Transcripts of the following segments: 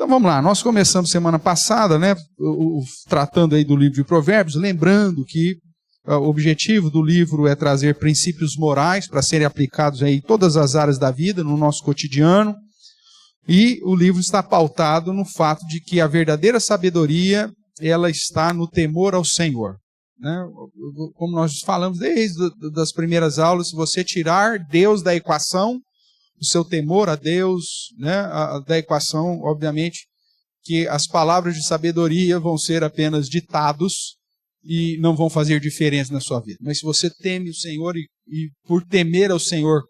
Então vamos lá, nós começamos semana passada, né, tratando aí do livro de Provérbios, lembrando que o objetivo do livro é trazer princípios morais para serem aplicados aí em todas as áreas da vida, no nosso cotidiano, e o livro está pautado no fato de que a verdadeira sabedoria, ela está no temor ao Senhor. Né? Como nós falamos desde as primeiras aulas, se você tirar Deus da equação, o seu temor a Deus, né, da equação, obviamente, que as palavras de sabedoria vão ser apenas ditados e não vão fazer diferença na sua vida. Mas se você teme o Senhor e por temer ao Senhor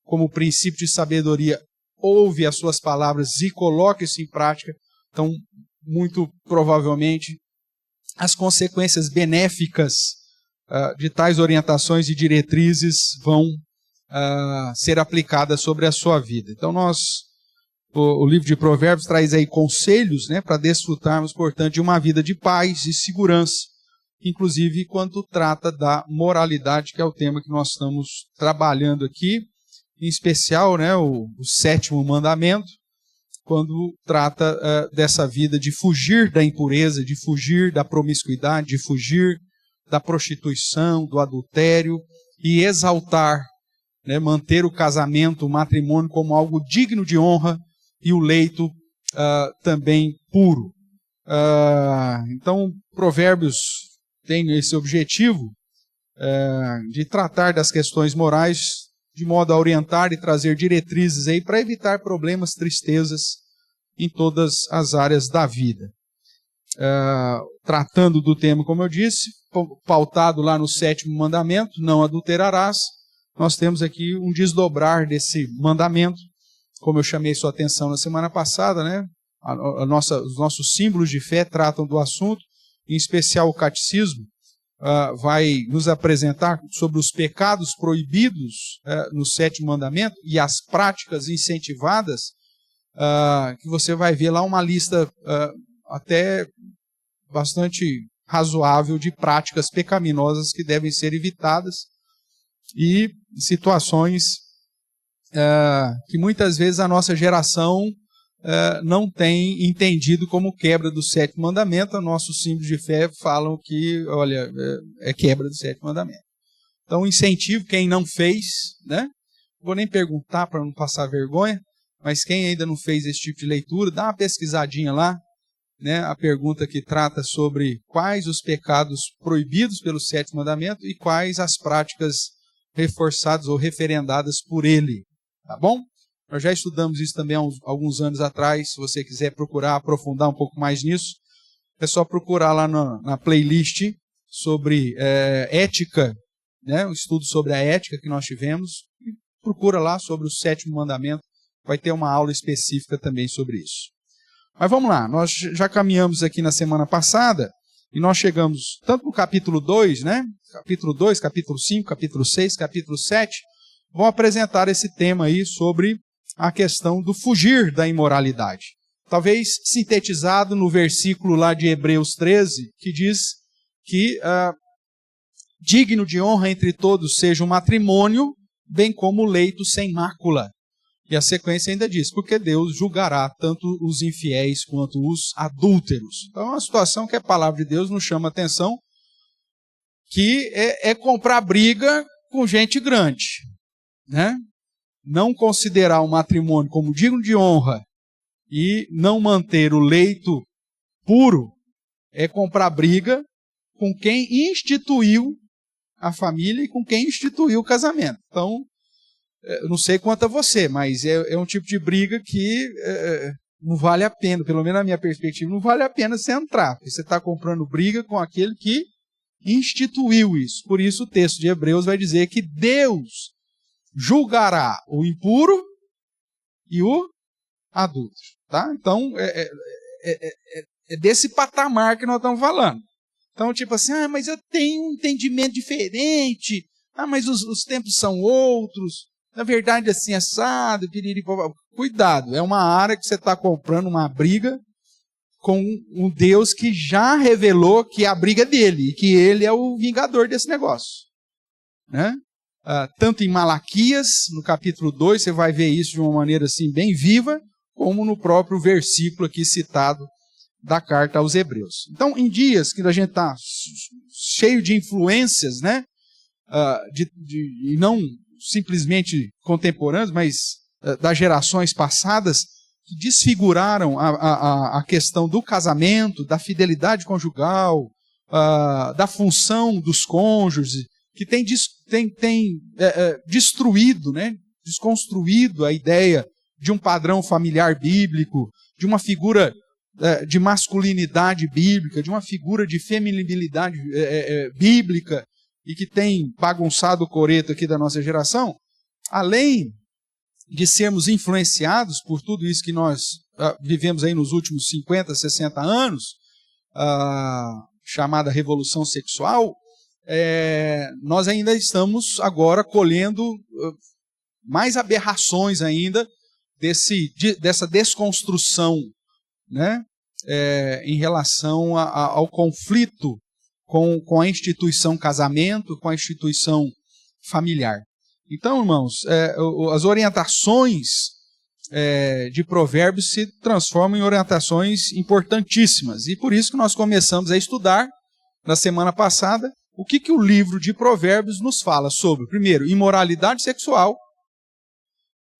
como princípio de sabedoria, ouve as suas palavras e coloca isso em prática, então, muito provavelmente, as consequências benéficas de tais orientações e diretrizes vão ser aplicadas sobre a sua vida. Então, o livro de Provérbios traz aí conselhos, né, para desfrutarmos, portanto, de uma vida de paz e segurança, inclusive quando trata da moralidade, que é o tema que nós estamos trabalhando aqui, em especial, né, o 7º mandamento, quando trata dessa vida de fugir da impureza, de fugir da promiscuidade, de fugir da prostituição, do adultério e exaltar, né, manter o casamento, o matrimônio como algo digno de honra e o leito também puro. Então, Provérbios tem esse objetivo de tratar das questões morais de modo a orientar e trazer diretrizes aí para evitar problemas, tristezas em todas as áreas da vida. Tratando do tema, como eu disse, pautado lá no 7º mandamento, não adulterarás, nós temos aqui um desdobrar desse mandamento, como eu chamei sua atenção na semana passada, né? Os nossos símbolos de fé tratam do assunto, em especial o catecismo, vai nos apresentar sobre os pecados proibidos no 7º mandamento e as práticas incentivadas, que você vai ver lá uma lista até bastante razoável de práticas pecaminosas que devem ser evitadas e situações que muitas vezes a nossa geração não tem entendido como quebra do 7º mandamento. Nossos símbolos de fé falam que, olha, é quebra do 7º mandamento. Então, incentivo quem não fez, né? Não vou nem perguntar para não passar vergonha, mas quem ainda não fez esse tipo de leitura, dá uma pesquisadinha lá, né? A pergunta que trata sobre quais os pecados proibidos pelo 7º mandamento e quais as práticas reforçadas ou referendadas por ele. Tá bom? Nós já estudamos isso também há alguns anos atrás. Se você quiser procurar aprofundar um pouco mais nisso, é só procurar lá na playlist sobre ética, né? Um estudo sobre a ética que nós tivemos. E procura lá sobre o 7º mandamento. Vai ter uma aula específica também sobre isso. Mas vamos lá, nós já caminhamos aqui na semana passada e nós chegamos tanto no capítulo 2, né? Capítulo 2, capítulo 5, capítulo 6, capítulo 7. Vão apresentar esse tema aí sobre a questão do fugir da imoralidade. Talvez sintetizado no versículo lá de Hebreus 13, que diz que digno de honra entre todos seja o matrimônio, bem como o leito sem mácula. E a sequência ainda diz, porque Deus julgará tanto os infiéis quanto os adúlteros. Então é uma situação que a palavra de Deus nos chama a atenção, que é comprar briga com gente grande, né? Não considerar o matrimônio como digno de honra e não manter o leito puro é comprar briga com quem instituiu a família e com quem instituiu o casamento. Então, eu não sei quanto a você, mas é um tipo de briga que não vale a pena, pelo menos na minha perspectiva, não vale a pena você entrar, porque você está comprando briga com aquele que instituiu isso. Por isso o texto de Hebreus vai dizer que Deus julgará o impuro e o adúltero. Tá? Então, é desse patamar que nós estamos falando. Então, tipo assim, mas eu tenho um entendimento diferente, mas os tempos são outros, na verdade, assim, assado, cuidado, é uma área que você está comprando uma briga com um Deus que já revelou que a briga é dele, e que ele é o vingador desse negócio. Né? Tanto em Malaquias, no capítulo 2, você vai ver isso de uma maneira assim bem viva, como no próprio versículo aqui citado da carta aos Hebreus. Então, em dias que a gente está cheio de influências, né, e não simplesmente contemporâneas, mas das gerações passadas, que desfiguraram a questão do casamento, da fidelidade conjugal, da função dos cônjuges, que tem destruído, né, desconstruído a ideia de um padrão familiar bíblico, de uma figura de masculinidade bíblica, de uma figura de feminilidade bíblica, e que tem bagunçado o coreto aqui da nossa geração, além de sermos influenciados por tudo isso que nós vivemos aí nos últimos 50, 60 anos, chamada revolução sexual, nós ainda estamos agora colhendo mais aberrações ainda dessa desconstrução, né, em relação ao conflito com a instituição casamento, com a instituição familiar. Então, irmãos, as orientações de Provérbios se transformam em orientações importantíssimas. E por isso que nós começamos a estudar, na semana passada, o que o livro de Provérbios nos fala sobre, primeiro, imoralidade sexual,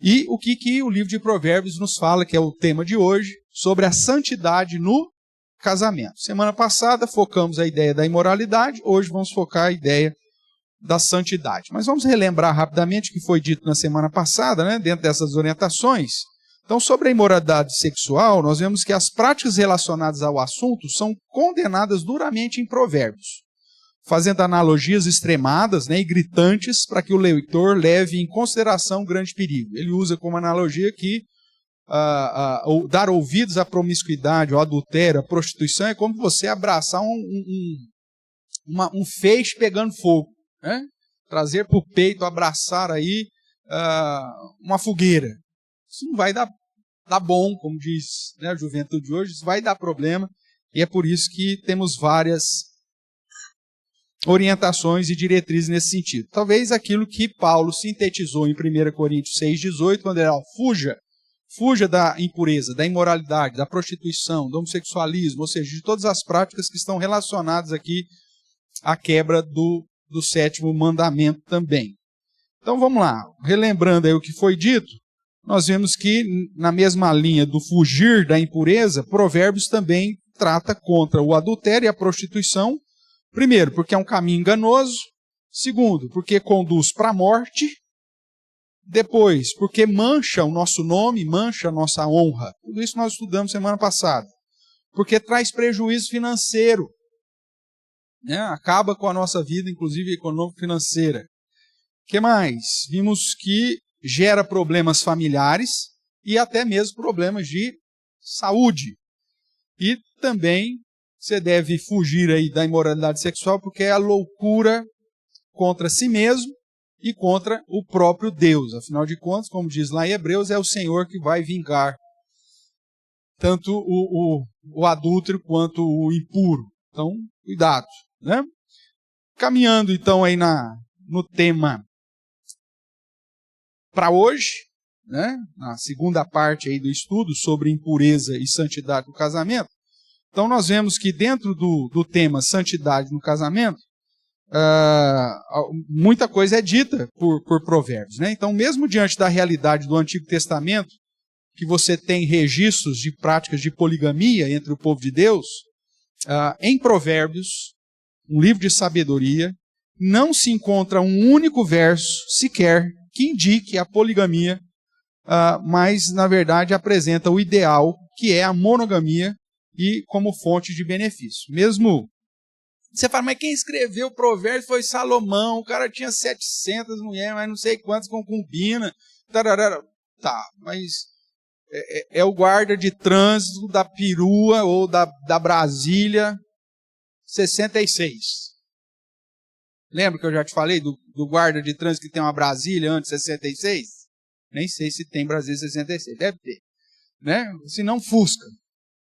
e o que o livro de Provérbios nos fala, que é o tema de hoje, sobre a santidade no casamento. Semana passada focamos a ideia da imoralidade, hoje vamos focar a ideia da santidade. Mas vamos relembrar rapidamente o que foi dito na semana passada, né, dentro dessas orientações. Então, sobre a imoralidade sexual, nós vemos que as práticas relacionadas ao assunto são condenadas duramente em Provérbios, fazendo analogias extremadas, né, e gritantes para que o leitor leve em consideração o grande perigo. Ele usa como analogia que dar ouvidos à promiscuidade, ao adultério, à prostituição, é como você abraçar um feixe pegando fogo, né? Trazer para o peito, abraçar aí uma fogueira. Isso não vai dar bom, como diz, né, a juventude de hoje, isso vai dar problema, e é por isso que temos várias orientações e diretrizes nesse sentido. Talvez aquilo que Paulo sintetizou em 1 Coríntios 6,18, quando ele fuja da impureza, da imoralidade, da prostituição, do homossexualismo, ou seja, de todas as práticas que estão relacionadas aqui à quebra do 7º mandamento também. Então vamos lá, relembrando aí o que foi dito, nós vemos que na mesma linha do fugir da impureza, Provérbios também trata contra o adultério e a prostituição, primeiro, porque é um caminho enganoso, segundo, porque conduz para a morte, depois, porque mancha o nosso nome, mancha a nossa honra. Tudo isso nós estudamos semana passada. Porque traz prejuízo financeiro, né? Acaba com a nossa vida, inclusive econômico-financeira. O que mais? Vimos que gera problemas familiares e até mesmo problemas de saúde. E também você deve fugir aí da imoralidade sexual, porque é a loucura contra si mesmo e contra o próprio Deus. Afinal de contas, como diz lá em Hebreus, é o Senhor que vai vingar tanto o adúltero quanto o impuro. Então, cuidado, né? Caminhando então aí no tema para hoje, né? Na segunda parte aí do estudo sobre impureza e santidade no casamento. Então nós vemos que dentro do tema santidade no casamento, muita coisa é dita por Provérbios, né? Então, mesmo diante da realidade do Antigo Testamento, que você tem registros de práticas de poligamia entre o povo de Deus, em Provérbios, um livro de sabedoria, não se encontra um único verso sequer que indique a poligamia, mas, na verdade, apresenta o ideal, que é a monogamia, e como fonte de benefício. Mesmo você fala, mas quem escreveu o provérbio foi Salomão, o cara tinha 700 mulheres, mas não sei quantas concubinas. Tá, mas é o guarda de trânsito da perua ou da Brasília 66. Lembra que eu já te falei do guarda de trânsito que tem uma Brasília antes de 66? Nem sei se tem Brasília 66, deve ter, né? Se não, Fusca.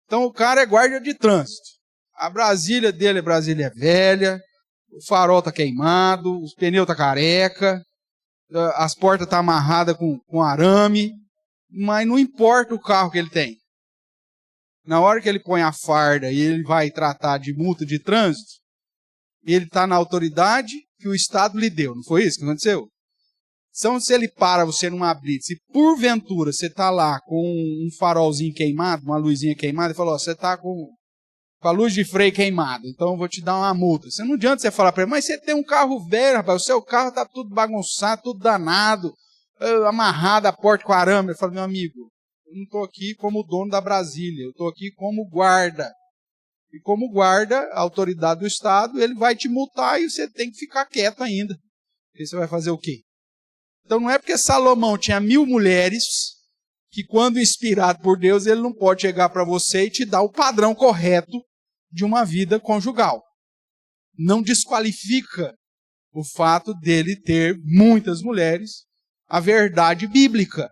Então o cara é guarda de trânsito. A Brasília dele é Brasília velha, o farol está queimado, os pneus estão careca, as portas estão amarradas com arame, mas não importa o carro que ele tem. Na hora que ele põe a farda e ele vai tratar de multa de trânsito, ele está na autoridade que o Estado lhe deu. Não foi isso que aconteceu? Então, se ele para você numa blitz e porventura você está lá com um farolzinho queimado, uma luzinha queimada, e falou, você está com a luz de freio queimada, então eu vou te dar uma multa. Você não adianta você falar para ele, mas você tem um carro velho, rapaz, o seu carro está tudo bagunçado, tudo danado, amarrado a porta com arame. Ele fala, meu amigo, eu não estou aqui como dono da Brasília, eu estou aqui como guarda. E como guarda, a autoridade do Estado, ele vai te multar e você tem que ficar quieto ainda. E você vai fazer o quê? Então não é porque Salomão tinha 1000 mulheres, que quando inspirado por Deus, ele não pode chegar para você e te dar o padrão correto de uma vida conjugal. Não desqualifica o fato dele ter muitas mulheres, a verdade bíblica.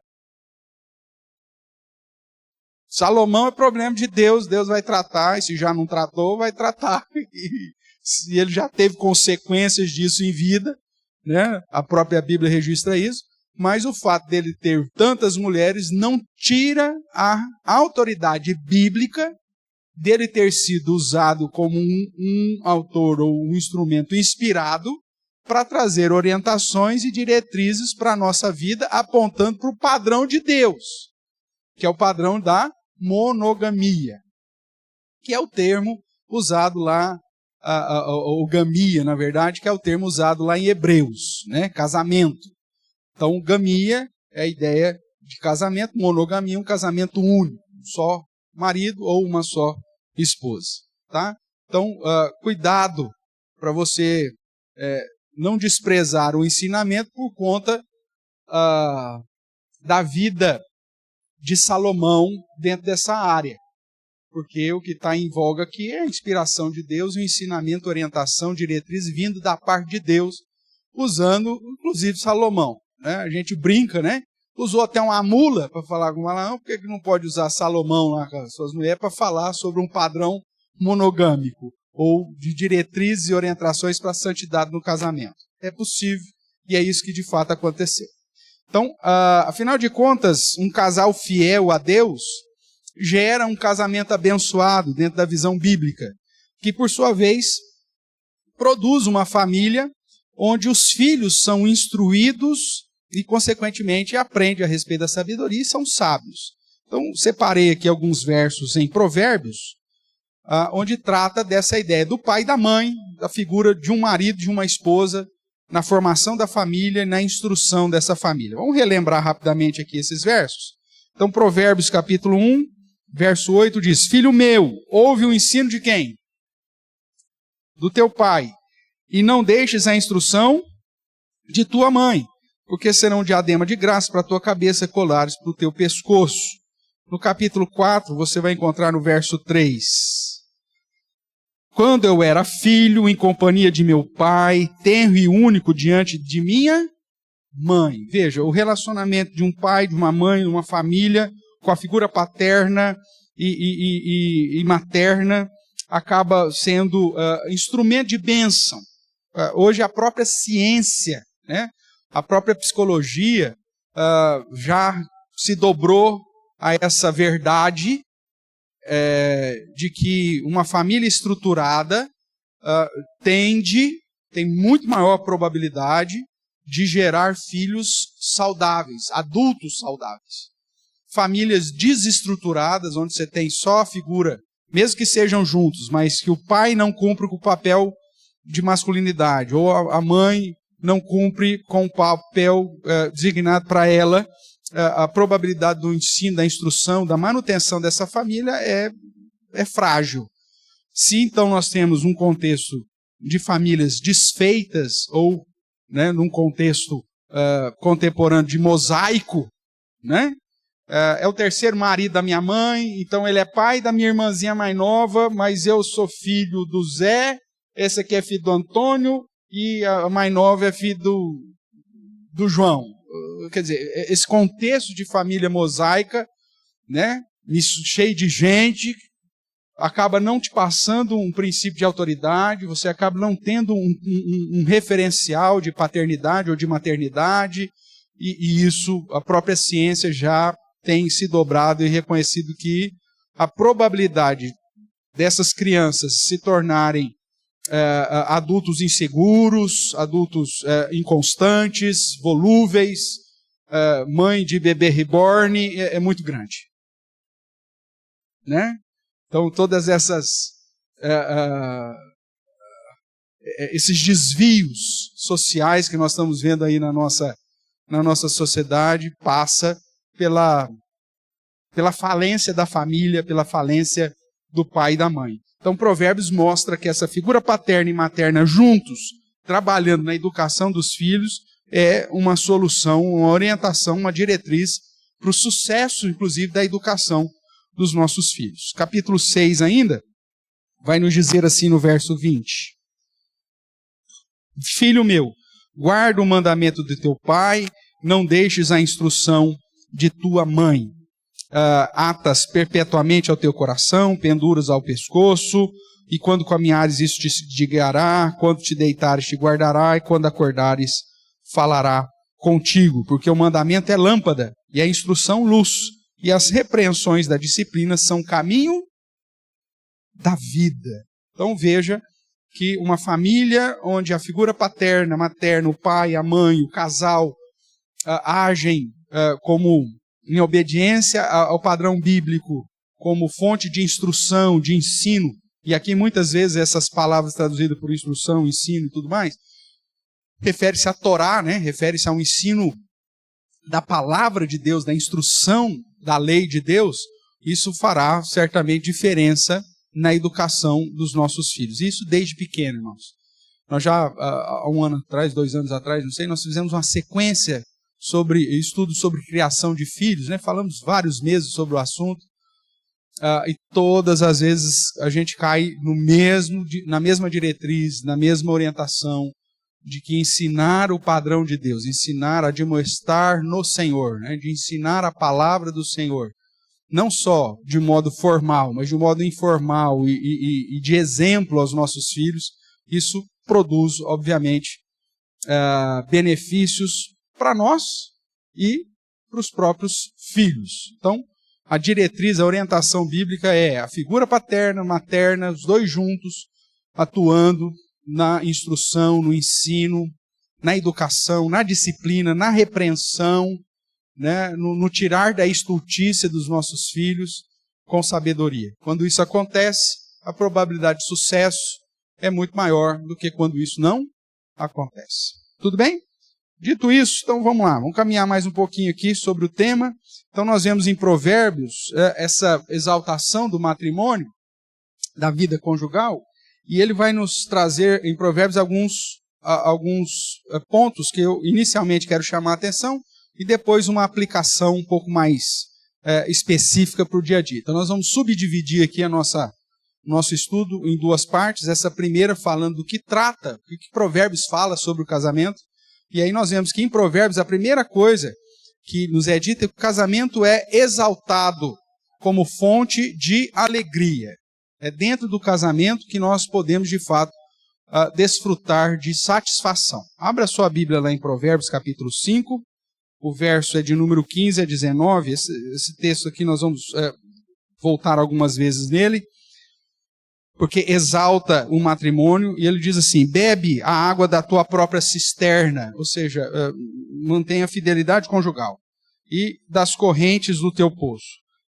Salomão é problema de Deus, Deus vai tratar, e se já não tratou, vai tratar. E se ele já teve consequências disso em vida, né? A própria Bíblia registra isso, mas o fato dele ter tantas mulheres não tira a autoridade bíblica dele ter sido usado como um autor ou um instrumento inspirado para trazer orientações e diretrizes para a nossa vida, apontando para o padrão de Deus, que é o padrão da monogamia, que é o termo usado lá, ou gamia, na verdade, que é o termo usado lá em Hebreus, né? Casamento. Então, gamia é a ideia de casamento, monogamia, um casamento único, um só marido ou uma só esposa. Tá? Então, cuidado para você não desprezar o ensinamento por conta da vida de Salomão dentro dessa área. Porque o que está em voga aqui é a inspiração de Deus, o ensinamento, orientação, diretriz vindo da parte de Deus, usando, inclusive, Salomão. Né? A gente brinca, né? Usou até uma mula para falar com ela, não, por que não pode usar Salomão lá com as suas mulheres para falar sobre um padrão monogâmico ou de diretrizes e orientações para a santidade no casamento? É possível e é isso que de fato aconteceu. Então, afinal de contas, um casal fiel a Deus gera um casamento abençoado dentro da visão bíblica, que por sua vez produz uma família onde os filhos são instruídos e, consequentemente, aprendem a respeito da sabedoria e são sábios. Então, separei aqui alguns versos em Provérbios, onde trata dessa ideia do pai e da mãe, da figura de um marido, de uma esposa, na formação da família e na instrução dessa família. Vamos relembrar rapidamente aqui esses versos. Então, Provérbios capítulo 1, verso 8 diz, filho meu, ouve o ensino de quem? Do teu pai, e não deixes a instrução de tua mãe, porque serão diadema de graça para a tua cabeça, colares para o teu pescoço. No capítulo 4, você vai encontrar no verso 3. Quando eu era filho, em companhia de meu pai, tenro e único diante de minha mãe. Veja, o relacionamento de um pai, de uma mãe, de uma família, com a figura paterna e materna, acaba sendo instrumento de bênção. Hoje a própria ciência, né, a própria psicologia já se dobrou a essa verdade de que uma família estruturada tem muito maior probabilidade de gerar filhos saudáveis, adultos saudáveis. Famílias desestruturadas, onde você tem só a figura, mesmo que sejam juntos, mas que o pai não cumpre com o papel de masculinidade, ou a mãe não cumpre com o papel designado para ela, a probabilidade do ensino, da instrução, da manutenção dessa família é frágil. Se então nós temos um contexto de famílias desfeitas, ou num contexto contemporâneo de mosaico, né? É o terceiro marido da minha mãe, então ele é pai da minha irmãzinha mais nova, mas eu sou filho do Zé, esse aqui é filho do Antônio, e a mais nova é filho do João. Quer dizer, esse contexto de família mosaica, né, cheio de gente, acaba não te passando um princípio de autoridade, você acaba não tendo um referencial de paternidade ou de maternidade, e isso a própria ciência já tem se dobrado e reconhecido que a probabilidade dessas crianças se tornarem adultos inseguros, adultos inconstantes, volúveis, mãe de bebê reborn, é muito grande. Né? Então, todas esses desvios sociais que nós estamos vendo aí na nossa sociedade passa pela falência da família, pela falência do pai e da mãe. Então, Provérbios mostra que essa figura paterna e materna juntos, trabalhando na educação dos filhos, é uma solução, uma orientação, uma diretriz para o sucesso, inclusive, da educação dos nossos filhos. Capítulo 6 ainda, vai nos dizer assim no verso 20. Filho meu, guarda o mandamento de teu pai, não deixes a instrução de tua mãe. Atas perpetuamente ao teu coração, penduras ao pescoço, e quando caminhares isso te guiará, quando te deitares te guardará, e quando acordares falará contigo, porque o mandamento é lâmpada, e a instrução luz, e as repreensões da disciplina são caminho da vida. Então veja que uma família onde a figura paterna, materna, o pai, a mãe, o casal agem como em obediência ao padrão bíblico, como fonte de instrução, de ensino, e aqui muitas vezes essas palavras traduzidas por instrução, ensino e tudo mais, refere-se à Torá, né? Refere-se ao ensino da palavra de Deus, da instrução da lei de Deus. Isso fará certamente diferença na educação dos nossos filhos. Isso desde pequeno, irmãos. Nós já, há um ano atrás, 2 anos atrás, não sei, nós fizemos uma sequência sobre estudo sobre criação de filhos, né? Falamos vários meses sobre o assunto, e todas as vezes a gente cai na mesma diretriz, na mesma orientação, de que ensinar o padrão de Deus, ensinar a admoestar no Senhor, né? De ensinar a palavra do Senhor, não só de modo formal, mas de modo informal e de exemplo aos nossos filhos, isso produz, obviamente, benefícios para nós e para os próprios filhos. Então, a diretriz, a orientação bíblica é a figura paterna, materna, os dois juntos, atuando na instrução, no ensino, na educação, na disciplina, na repreensão, né, no tirar da estultícia dos nossos filhos com sabedoria. Quando isso acontece, a probabilidade de sucesso é muito maior do que quando isso não acontece. Tudo bem? Dito isso, então vamos lá, vamos caminhar mais um pouquinho aqui sobre o tema. Então nós vemos em Provérbios essa exaltação do matrimônio, da vida conjugal, e ele vai nos trazer em Provérbios alguns pontos que eu inicialmente quero chamar a atenção, e depois uma aplicação um pouco mais específica para o dia a dia. Então nós vamos subdividir aqui nosso estudo em 2 partes. Essa primeira falando do que trata, o que Provérbios fala sobre o casamento. E aí nós vemos que em Provérbios a primeira coisa que nos é dita é que o casamento é exaltado como fonte de alegria. É dentro do casamento que nós podemos de fato desfrutar de satisfação. Abra a sua Bíblia lá em Provérbios capítulo 5. O verso é de número 15 a 19. Esse texto aqui nós vamos voltar algumas vezes nele, porque exalta o matrimônio, e ele diz assim: bebe a água da tua própria cisterna, ou seja, mantenha a fidelidade conjugal, e das correntes do teu poço.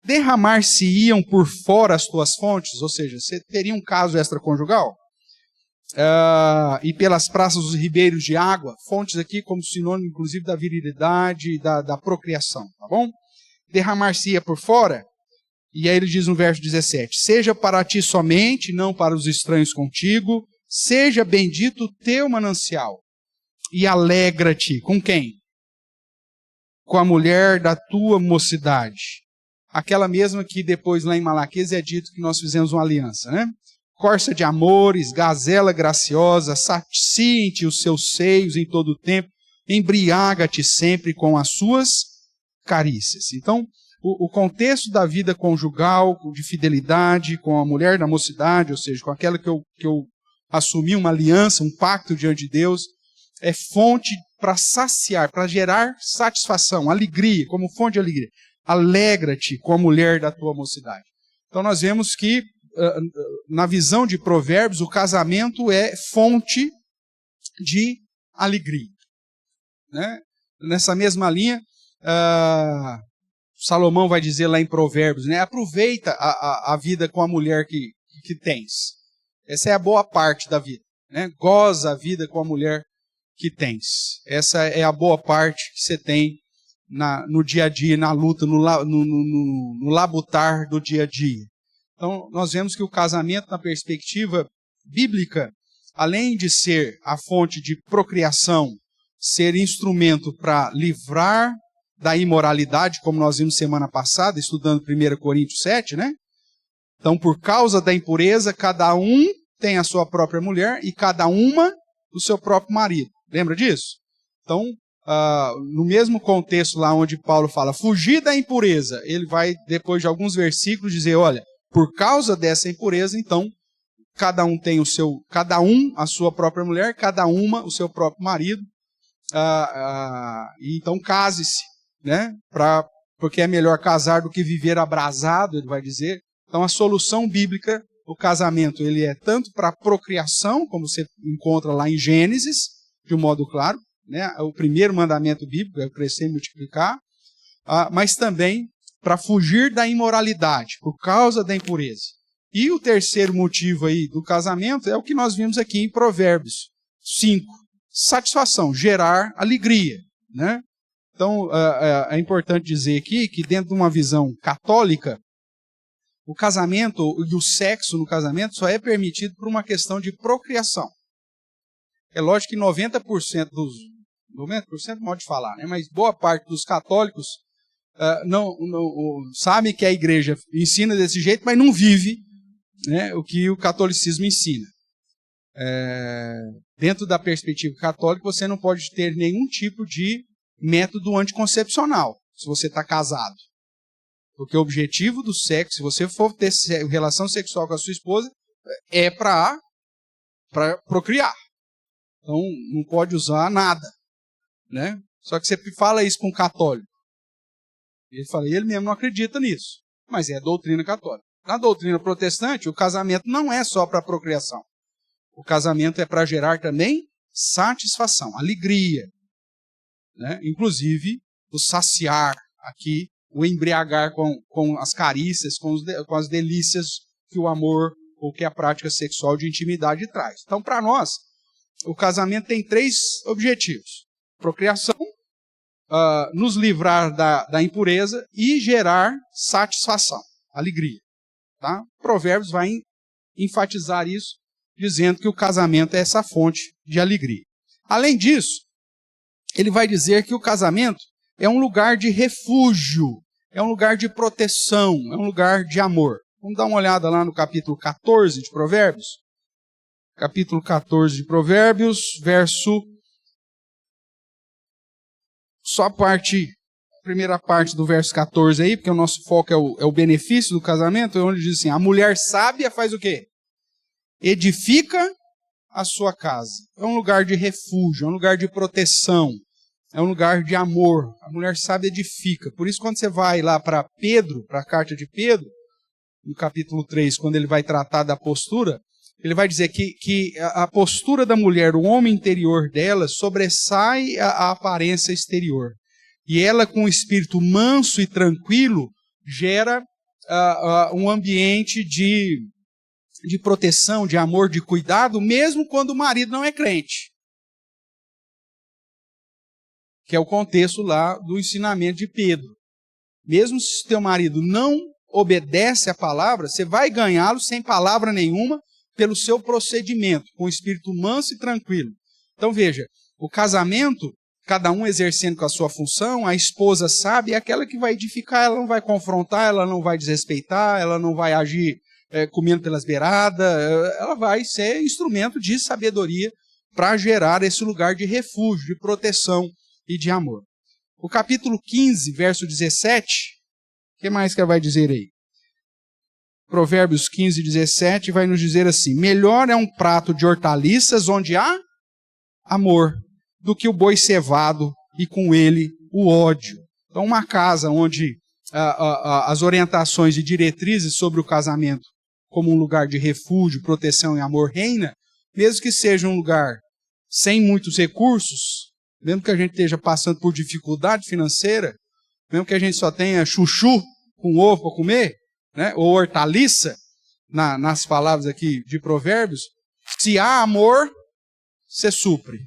Derramar-se-iam por fora as tuas fontes, ou seja, você teria um caso extraconjugal, e pelas praças dos ribeiros de água, fontes aqui como sinônimo inclusive da virilidade e da procriação, tá bom? Derramar-se-ia por fora. E aí ele diz no verso 17, seja para ti somente, não para os estranhos contigo, seja bendito o teu manancial, e alegra-te. Com quem? Com a mulher da tua mocidade. Aquela mesma que depois lá em Malaquias é dito que nós fizemos uma aliança, né? Corça de amores, gazela graciosa, sacie-te os seus seios em todo o tempo, embriaga-te sempre com as suas carícias. Então, o contexto da vida conjugal, de fidelidade com a mulher da mocidade, ou seja, com aquela que eu assumi uma aliança, um pacto diante de Deus, é fonte para saciar, para gerar satisfação, alegria, como fonte de alegria. alegra-te com a mulher da tua mocidade. Então nós vemos que, na visão de Provérbios, o casamento é fonte de alegria. Né? Nessa mesma linha, Salomão vai dizer lá em Provérbios, né? Aproveita a vida com a mulher que tens. Essa é a boa parte da vida. Né? Goza a vida com a mulher que tens. Essa é a boa parte que você tem no dia a dia, na luta, no labutar do dia a dia. Então, nós vemos que o casamento, na perspectiva bíblica, além de ser a fonte de procriação, ser instrumento para livrar da imoralidade, como nós vimos semana passada, estudando 1 Coríntios 7, né? Então, por causa da impureza, cada um tem a sua própria mulher e cada uma o seu próprio marido. Lembra disso? Então, no mesmo contexto lá onde Paulo fala fugir da impureza, ele vai, depois de alguns versículos, dizer, olha, por causa dessa impureza, então, cada um a sua própria mulher, cada uma o seu próprio marido, e então case-se, né? Porque é melhor casar do que viver abrasado, ele vai dizer. Então a solução bíblica, o casamento, ele é tanto para procriação, como você encontra lá em Gênesis, de um modo claro, né? O primeiro mandamento bíblico é crescer e multiplicar, mas também para fugir da imoralidade, por causa da impureza. E o terceiro motivo aí do casamento é o que nós vimos aqui em Provérbios 5. Satisfação, gerar alegria. Né? Então, é importante dizer aqui que dentro de uma visão católica, o casamento e o sexo no casamento só é permitido por uma questão de procriação. É lógico que 90% dos... 90% modo de falar, né? Mas boa parte dos católicos não sabe que a igreja ensina desse jeito, mas não vive, né, o que o catolicismo ensina. Dentro da perspectiva católica, você não pode ter nenhum tipo de método anticoncepcional, se você está casado. Porque o objetivo do sexo, se você for ter relação sexual com a sua esposa, é para procriar. Então, não pode usar nada. Né? Só que você fala isso com um católico. Ele mesmo não acredita nisso. Mas é a doutrina católica. Na doutrina protestante, o casamento não é só para procriação. O casamento é para gerar também satisfação, alegria. Né? Inclusive, o saciar aqui, o embriagar com as carícias, com as delícias que o amor ou que a prática sexual de intimidade traz. Então, para nós, o casamento tem 3 objetivos. Procriação, nos livrar da impureza e gerar satisfação, alegria. Tá? Provérbios vai enfatizar isso, dizendo que o casamento é essa fonte de alegria. Além disso, ele vai dizer que o casamento é um lugar de refúgio, é um lugar de proteção, é um lugar de amor. Vamos dar uma olhada lá no capítulo 14 de Provérbios. Capítulo 14 de Provérbios, verso... Só a primeira parte do verso 14 aí, porque o nosso foco é o benefício do casamento, é onde diz assim, a mulher sábia faz o quê? Edifica a sua casa. É um lugar de refúgio, é um lugar de proteção, é um lugar de amor. A mulher sábia edifica. Por isso, quando você vai lá para Pedro, para a carta de Pedro, no capítulo 3, quando ele vai tratar da postura, ele vai dizer que a postura da mulher, o homem interior dela, sobressai a aparência exterior. E ela, com o espírito manso e tranquilo, gera um ambiente de proteção, de amor, de cuidado, mesmo quando o marido não é crente. Que é o contexto lá do ensinamento de Pedro. Mesmo se teu marido não obedece à palavra, você vai ganhá-lo sem palavra nenhuma, pelo seu procedimento, com o espírito manso e tranquilo. Então veja, o casamento, cada um exercendo com a sua função, a esposa sabe, é aquela que vai edificar, ela não vai confrontar, ela não vai desrespeitar, ela não vai agir comendo pelas beiradas, ela vai ser instrumento de sabedoria para gerar esse lugar de refúgio, de proteção e de amor. O capítulo 15, verso 17, o que mais que ela vai dizer aí? Provérbios 15, 17 vai nos dizer assim, melhor é um prato de hortaliças onde há amor, do que o boi cevado e com ele o ódio. Então uma casa onde as orientações e diretrizes sobre o casamento como um lugar de refúgio, proteção e amor reina, mesmo que seja um lugar sem muitos recursos, mesmo que a gente esteja passando por dificuldade financeira, mesmo que a gente só tenha chuchu com ovo para comer, né, ou hortaliça, nas palavras aqui de Provérbios, se há amor, você supre.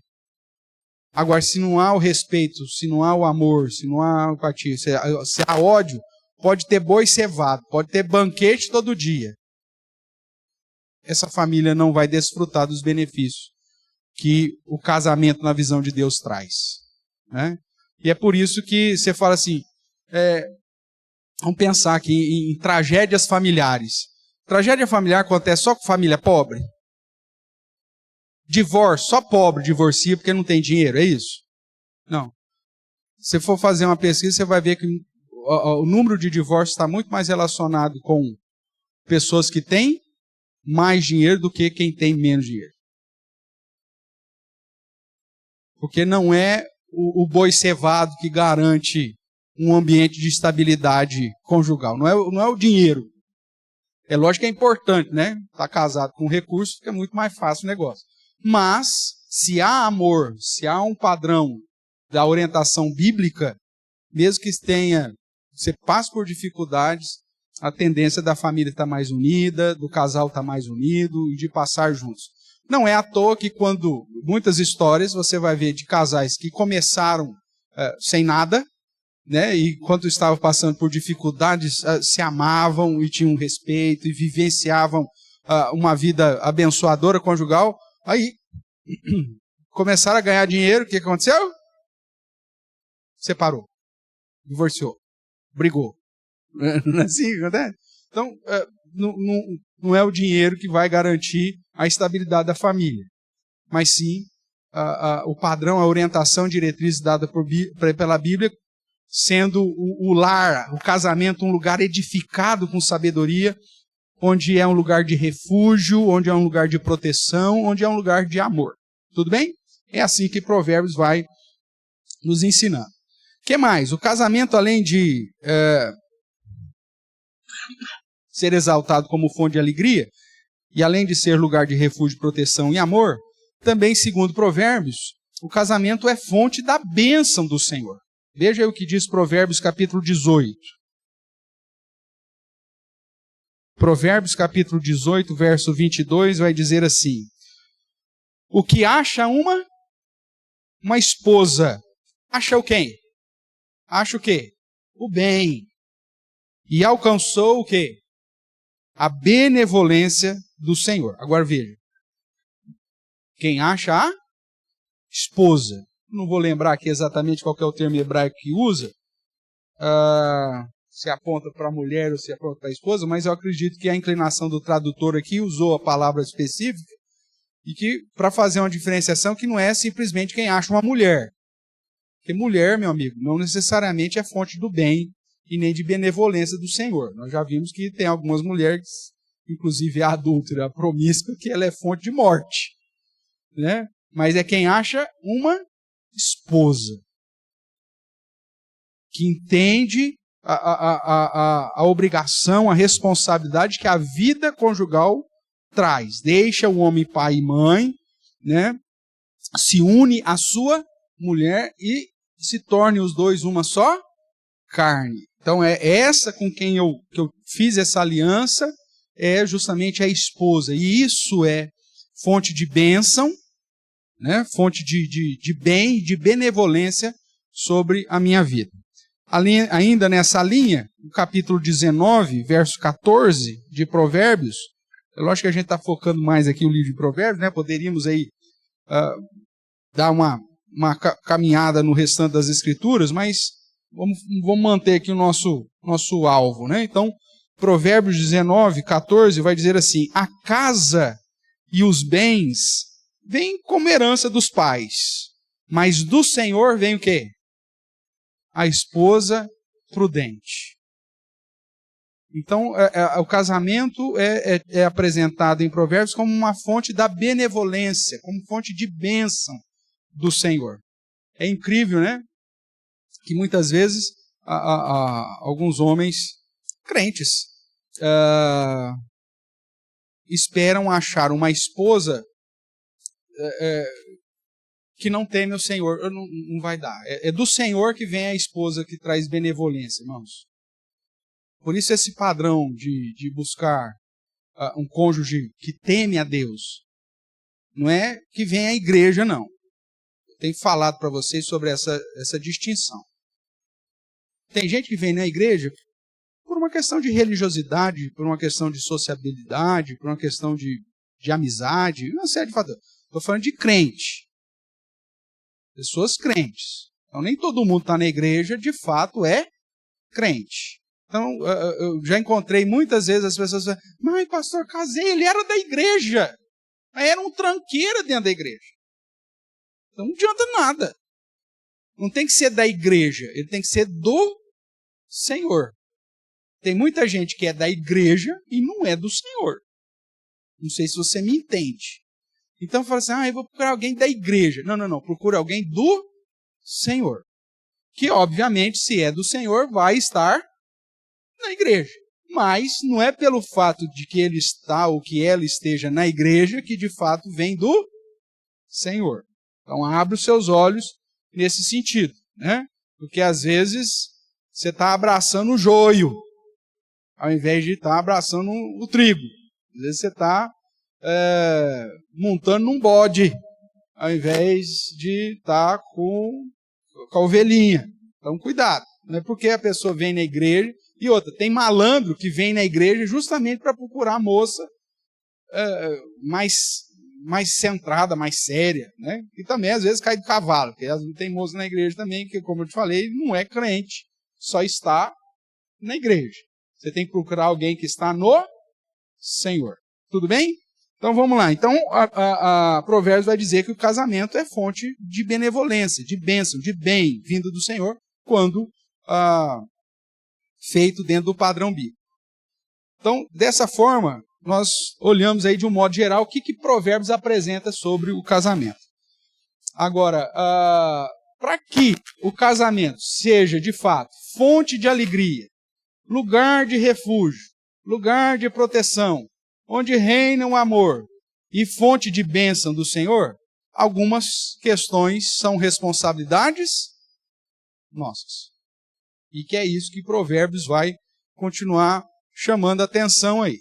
Agora, se não há o respeito, se não há o amor, se não há a empatia, se há ódio, pode ter boi cevado, pode ter banquete todo dia. Essa família não vai desfrutar dos benefícios que o casamento na visão de Deus traz, né? E é por isso que você fala assim, vamos pensar aqui em tragédias familiares. Tragédia familiar acontece só com família pobre? Divórcio, só pobre divorcia porque não tem dinheiro, é isso? Não. Se for fazer uma pesquisa, você vai ver que o número de divórcios está muito mais relacionado com pessoas que têm mais dinheiro do que quem tem menos dinheiro. Porque não é o boi cevado que garante um ambiente de estabilidade conjugal. Não é o dinheiro. É lógico que é importante, né? Estar casado com recursos fica muito mais fácil o negócio. Mas, se há amor, se há um padrão da orientação bíblica, mesmo que você passe por dificuldades, a tendência da família estar mais unida, do casal estar mais unido e de passar juntos. Não é à toa que quando muitas histórias você vai ver de casais que começaram sem nada, né, e quando estavam passando por dificuldades, se amavam e tinham respeito e vivenciavam uma vida abençoadora conjugal, aí começaram a ganhar dinheiro, o que aconteceu? Separou, divorciou, brigou. Não é assim que acontece? Então, não é o dinheiro que vai garantir a estabilidade da família, mas sim o padrão, a orientação, diretriz dada pela Bíblia, sendo o lar, o casamento, um lugar edificado com sabedoria, onde é um lugar de refúgio, onde é um lugar de proteção, onde é um lugar de amor. Tudo bem? É assim que Provérbios vai nos ensinando. O que mais? O casamento, além de ser exaltado como fonte de alegria, e além de ser lugar de refúgio, proteção e amor, também, segundo Provérbios, o casamento é fonte da bênção do Senhor. Veja aí o que diz Provérbios capítulo 18. Provérbios capítulo 18, verso 22, vai dizer assim: o que acha uma esposa, acha o quê? Acha o quê? O bem. E alcançou o quê? A benevolência do Senhor. Agora veja. Quem acha a esposa. Não vou lembrar aqui exatamente qual que é o termo hebraico que usa. Se aponta para a mulher ou se aponta para a esposa, mas eu acredito que a inclinação do tradutor aqui usou a palavra específica e que, para fazer uma diferenciação, que não é simplesmente quem acha uma mulher. Porque mulher, meu amigo, não necessariamente é fonte do bem e nem de benevolência do Senhor. Nós já vimos que tem algumas mulheres, inclusive a adúltera, a promíscua, que ela é fonte de morte, né? Mas é quem acha uma esposa, que entende a obrigação, a responsabilidade que a vida conjugal traz. Deixa o homem pai e mãe, né? Se une à sua mulher e se torne os dois uma só carne. Então é essa com quem eu fiz essa aliança, é justamente a esposa. E isso é fonte de bênção, né? Fonte de bem, de benevolência sobre a minha vida. Ainda nessa linha, no capítulo 19, verso 14 de Provérbios, é lógico que a gente está focando mais aqui no livro de Provérbios, né? Poderíamos aí dar uma caminhada no restante das Escrituras, mas vamos manter aqui o nosso alvo, né? Então, Provérbios 19, 14 vai dizer assim: a casa e os bens vêm como herança dos pais, mas do Senhor vem o quê? A esposa prudente. Então, o casamento é apresentado em Provérbios como uma fonte da benevolência, como fonte de bênção do Senhor. É incrível, né? Que muitas vezes alguns homens crentes esperam achar uma esposa que não teme o Senhor. Não vai dar. É do Senhor que vem a esposa que traz benevolência, irmãos. Por isso esse padrão de buscar um cônjuge que teme a Deus, não é que vem à igreja, não. Eu tenho falado para vocês sobre essa distinção. Tem gente que vem na igreja por uma questão de religiosidade, por uma questão de sociabilidade, por uma questão de amizade, uma série de fatores. Estou falando de crente. Pessoas crentes. Então nem todo mundo que está na igreja, de fato, é crente. Então, eu já encontrei muitas vezes as pessoas falando, mas pastor, casei, ele era da igreja. Era um tranqueira dentro da igreja. Então não adianta nada. Não tem que ser da igreja, ele tem que ser do Senhor. Tem muita gente que é da igreja e não é do Senhor. Não sei se você me entende. Então fala assim, eu vou procurar alguém da igreja. Não. Procura alguém do Senhor. Que obviamente, se é do Senhor, vai estar na igreja. Mas não é pelo fato de que ele está ou que ela esteja na igreja que de fato vem do Senhor. Então abre os seus olhos nesse sentido, né? Porque às vezes você está abraçando o joio, ao invés de estar abraçando o trigo. Às vezes você está montando num bode, ao invés de estar com a ovelhinha. Então cuidado, não é porque a pessoa vem na igreja. E outra, tem malandro que vem na igreja justamente para procurar a moça mais centrada, mais séria, né? E também às vezes cai do cavalo, porque tem moça na igreja também que, como eu te falei, não é crente, só está na igreja. Você tem que procurar alguém que está no Senhor. Tudo bem? Então vamos lá. Então a Provérbios vai dizer que o casamento é fonte de benevolência, de bênção, de bem vindo do Senhor, quando feito dentro do padrão bíblico. Então, dessa forma, nós olhamos aí de um modo geral o que Provérbios apresenta sobre o casamento. Agora, para que o casamento seja, de fato, fonte de alegria, lugar de refúgio, lugar de proteção, onde reina o amor e fonte de bênção do Senhor, algumas questões são responsabilidades nossas. E que é isso que Provérbios vai continuar chamando a atenção aí.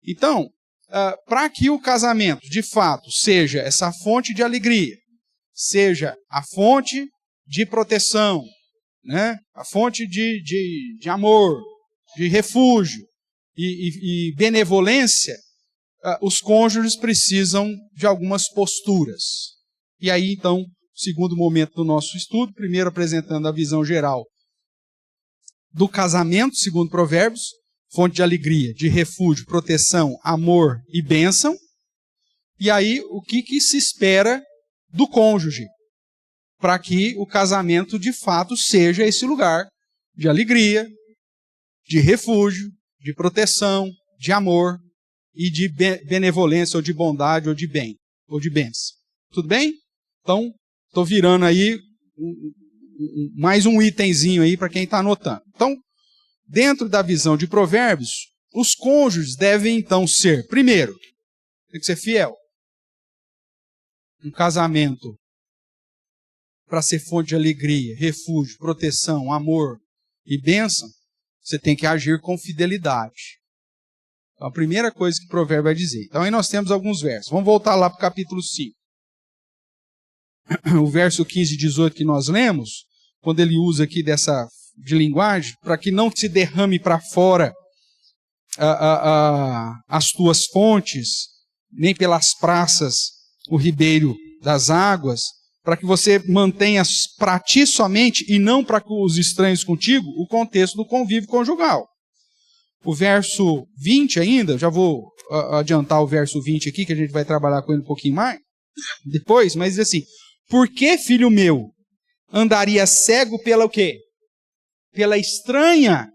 Então, para que o casamento, de fato, seja essa fonte de alegria, seja a fonte de proteção, né? A fonte de amor, de refúgio e benevolência, os cônjuges precisam de algumas posturas. E aí, então, segundo momento do nosso estudo, primeiro apresentando a visão geral do casamento, segundo Provérbios, fonte de alegria, de refúgio, proteção, amor e bênção. E aí, o que se espera do cônjuge, para que o casamento, de fato, seja esse lugar de alegria, de refúgio, de proteção, de amor e de benevolência, ou de bondade, ou de bem, ou de bênção. Tudo bem? Então, estou virando aí mais um itemzinho aí para quem está anotando. Então, dentro da visão de Provérbios, os cônjuges devem então ser, primeiro, tem que ser fiel. Um casamento, para ser fonte de alegria, refúgio, proteção, amor e bênção, você tem que agir com fidelidade. Então, a primeira coisa que Provérbios vai dizer. Então, aí nós temos alguns versos. Vamos voltar lá para o capítulo 5. O verso 15 e 18 que nós lemos, quando ele usa aqui de linguagem, para que não se derrame para fora as tuas fontes, nem pelas praças o ribeiro das águas, para que você mantenha para ti somente e não para os estranhos contigo, o contexto do convívio conjugal. O verso 20 ainda, já vou adiantar o verso 20 aqui, que a gente vai trabalhar com ele um pouquinho mais depois, mas diz assim, por que, filho meu, andaria cego pela o quê? Pela estranha,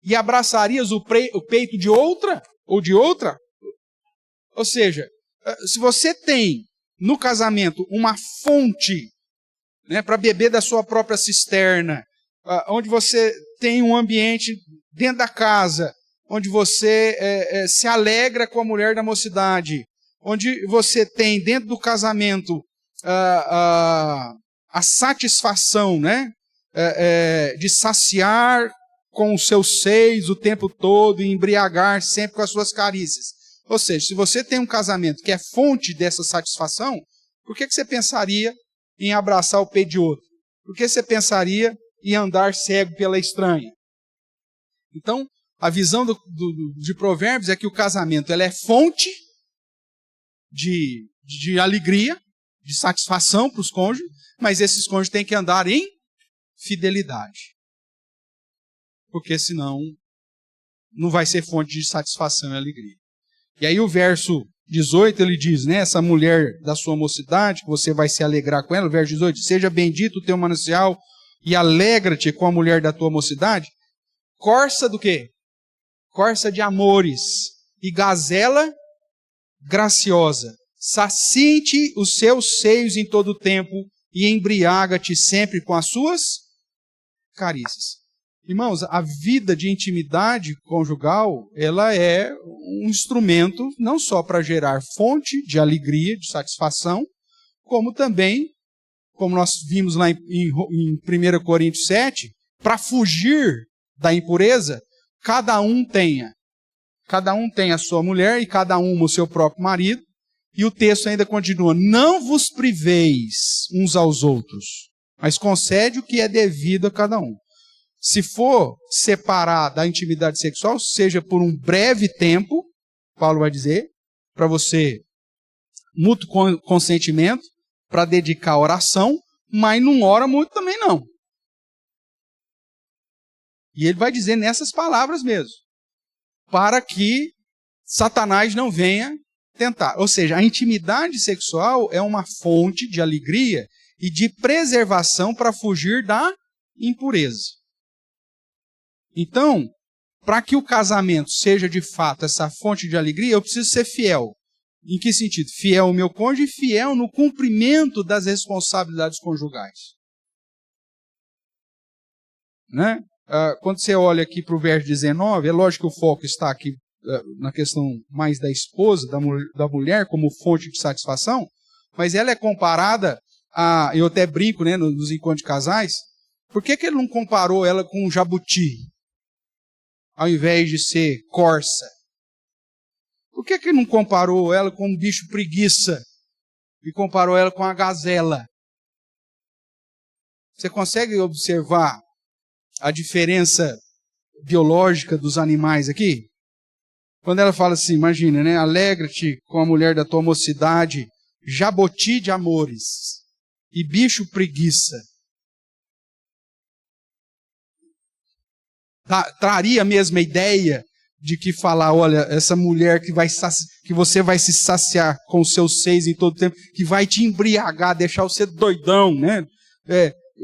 e abraçarias o peito de outra, ou de outra? Ou seja, se você tem no casamento uma fonte, né, para beber da sua própria cisterna, onde você tem um ambiente dentro da casa, onde você se alegra com a mulher da mocidade, onde você tem dentro do casamento a satisfação, né, de saciar com os seus seios o tempo todo e embriagar sempre com as suas carícias. Ou seja, se você tem um casamento que é fonte dessa satisfação, por que você pensaria em abraçar o pé de outro? Por que você pensaria em andar cego pela estranha? Então, a visão de Provérbios é que o casamento ele é fonte de alegria, de satisfação para os cônjuges, mas esses cônjuges têm que andar em fidelidade. Porque senão não vai ser fonte de satisfação e alegria. E aí o verso 18 ele diz, né, essa mulher da sua mocidade, que você vai se alegrar com ela, o verso 18, seja bendito o teu manancial e alegra-te com a mulher da tua mocidade. Corça do quê? Corça de amores e gazela graciosa. Sacie-te os seus seios em todo o tempo e embriaga-te sempre com as suas carícias. Irmãos, a vida de intimidade conjugal, ela é um instrumento não só para gerar fonte de alegria, de satisfação, como também, como nós vimos lá em 1 Coríntios 7, para fugir da impureza, cada um tem a sua mulher e cada um o seu próprio marido, e o texto ainda continua, não vos priveis uns aos outros, mas concede o que é devido a cada um. Se for separar da intimidade sexual, seja por um breve tempo, Paulo vai dizer, para você, mútuo consentimento, para dedicar a oração, mas não ora muito também não. E ele vai dizer nessas palavras mesmo, para que Satanás não venha tentar. Ou seja, a intimidade sexual é uma fonte de alegria e de preservação para fugir da impureza. Então, para que o casamento seja de fato essa fonte de alegria, eu preciso ser fiel. Em que sentido? Fiel ao meu cônjuge e fiel no cumprimento das responsabilidades conjugais. Né? Quando você olha aqui para o verso 19, é lógico que o foco está aqui na questão mais da esposa, da mulher, como fonte de satisfação, mas ela é comparada eu até brinco, né, nos encontros de casais, por que ele não comparou ela com um jabuti, ao invés de ser corça? Por que ele não comparou ela com um bicho preguiça e comparou ela com a gazela? Você consegue observar a diferença biológica dos animais aqui? Quando ela fala assim, imagina, né? Alegra-te com a mulher da tua mocidade, jaboti de amores e bicho preguiça. Traria a mesma ideia de que falar, olha, essa mulher que você vai se saciar com os seus seios em todo tempo, que vai te embriagar, deixar você doidão, né?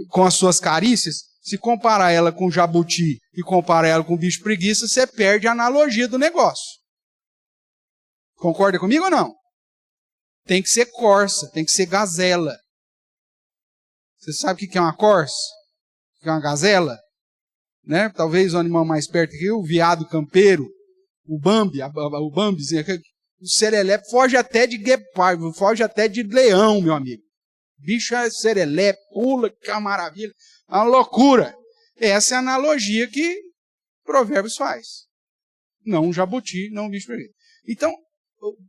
Com as suas carícias. Se comparar ela com jabuti e comparar ela com bicho preguiça, você perde a analogia do negócio. Concorda comigo ou não? Tem que ser corça, tem que ser gazela. Você sabe o que é uma corça? O que é uma gazela? Né? Talvez o animal mais perto aqui, o veado campeiro, o bambi, o serelepe foge até de guepardo, foge até de leão, meu amigo. Bicho é serelepe, pula, que é uma maravilha. É uma loucura. Essa é a analogia que Provérbios faz. Não um jabuti, não um bicho preguiça. Então,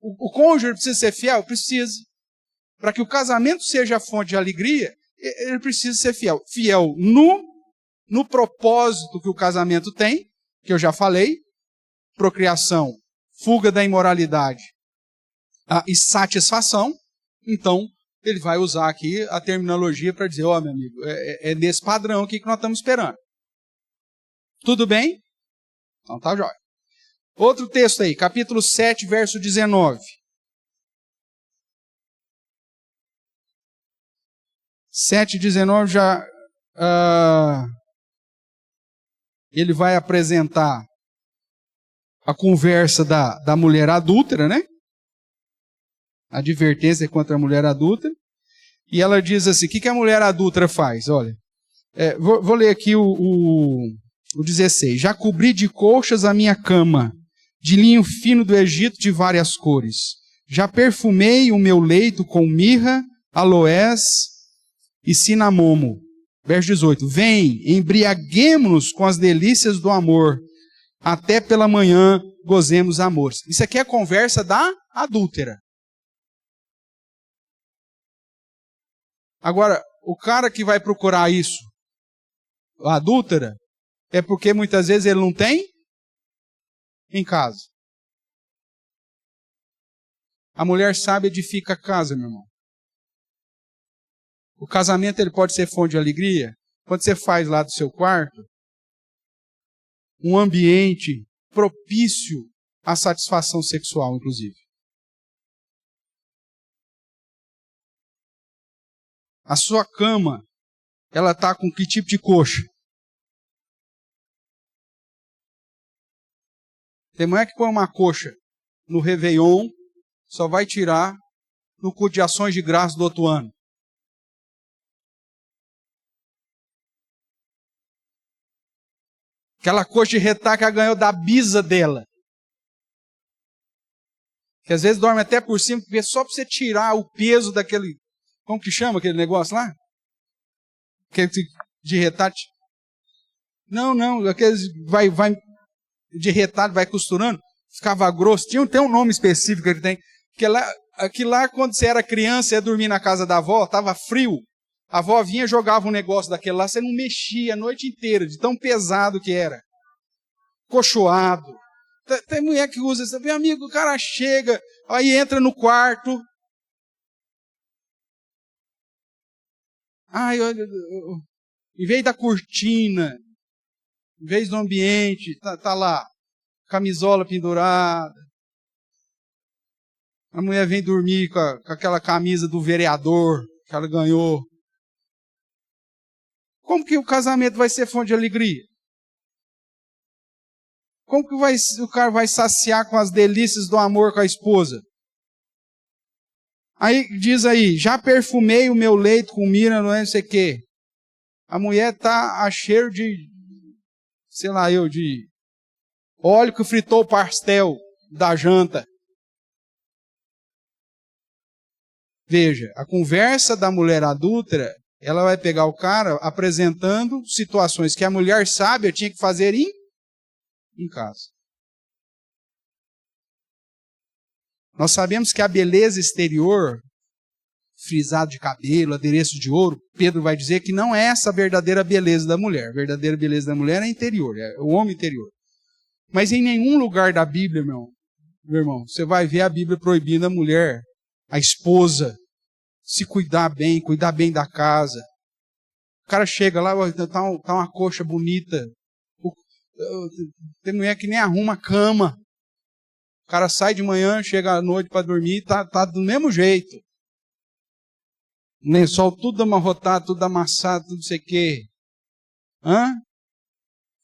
o cônjuge precisa ser fiel? Precisa. Para que o casamento seja a fonte de alegria, ele precisa ser fiel. Fiel no propósito que o casamento tem, que eu já falei, procriação, fuga da imoralidade e satisfação. Então, ele vai usar aqui a terminologia para dizer, meu amigo, é nesse padrão aqui que nós estamos esperando. Tudo bem? Então tá jóia. Outro texto aí, capítulo 7, verso 19. 7:19 já... ele vai apresentar a conversa da mulher adúltera, né? A advertência contra a mulher adúltera. E ela diz assim, o que a mulher adúltera faz? Olha, Vou ler aqui o 16. Já cobri de colchas a minha cama, de linho fino do Egito de várias cores. Já perfumei o meu leito com mirra, aloés e cinamomo. Verso 18. Vem, embriaguemo-nos com as delícias do amor. Até pela manhã gozemos amores. Isso aqui é a conversa da adúltera. Agora, o cara que vai procurar isso, a adúltera, é porque muitas vezes ele não tem em casa. A mulher sábia edifica a casa, meu irmão. O casamento ele pode ser fonte de alegria. Quando você faz lá do seu quarto um ambiente propício à satisfação sexual, inclusive. A sua cama, ela está com que tipo de coxa? Tem mulher que põe uma coxa no Réveillon, só vai tirar no culto de ações de graça do outro ano. Aquela coxa de retaca que ela ganhou da bisa dela. Que às vezes dorme até por cima, porque só para você tirar o peso daquele... Como que chama aquele negócio lá? Aquele de retalho. Não, aqueles vai de retalho, vai costurando, ficava grosso. Tem um nome específico que ele tem. Porque lá, quando você era criança, ia dormir na casa da avó, estava frio. A avó vinha e jogava um negócio daquele lá, você não mexia a noite inteira, de tão pesado que era. Cochoado. Tem mulher que usa isso. Meu amigo, o cara chega, aí entra no quarto. Ai, olha, em vez da cortina, em vez do ambiente, tá lá, camisola pendurada. A mulher vem dormir com aquela camisa do vereador que ela ganhou. Como que o casamento vai ser fonte de alegria? Como que o cara vai saciar com as delícias do amor com a esposa? Aí diz aí, já perfumei o meu leito com mirra, não sei o quê. A mulher está a cheiro de, de óleo que fritou o pastel da janta. Veja, a conversa da mulher adúltera, ela vai pegar o cara apresentando situações que a mulher sábia tinha que fazer em casa. Nós sabemos que a beleza exterior, frisado de cabelo, adereço de ouro, Pedro vai dizer que não é essa a verdadeira beleza da mulher. A verdadeira beleza da mulher é interior, é o homem interior. Mas em nenhum lugar da Bíblia, meu irmão, você vai ver a Bíblia proibindo a mulher, a esposa, se cuidar bem da casa. O cara chega lá, tá uma coxa bonita. Tem mulher que nem arruma a cama. O cara sai de manhã, chega à noite para dormir, tá do mesmo jeito. Lençol tudo amarrotado, tudo amassado, tudo não sei o quê.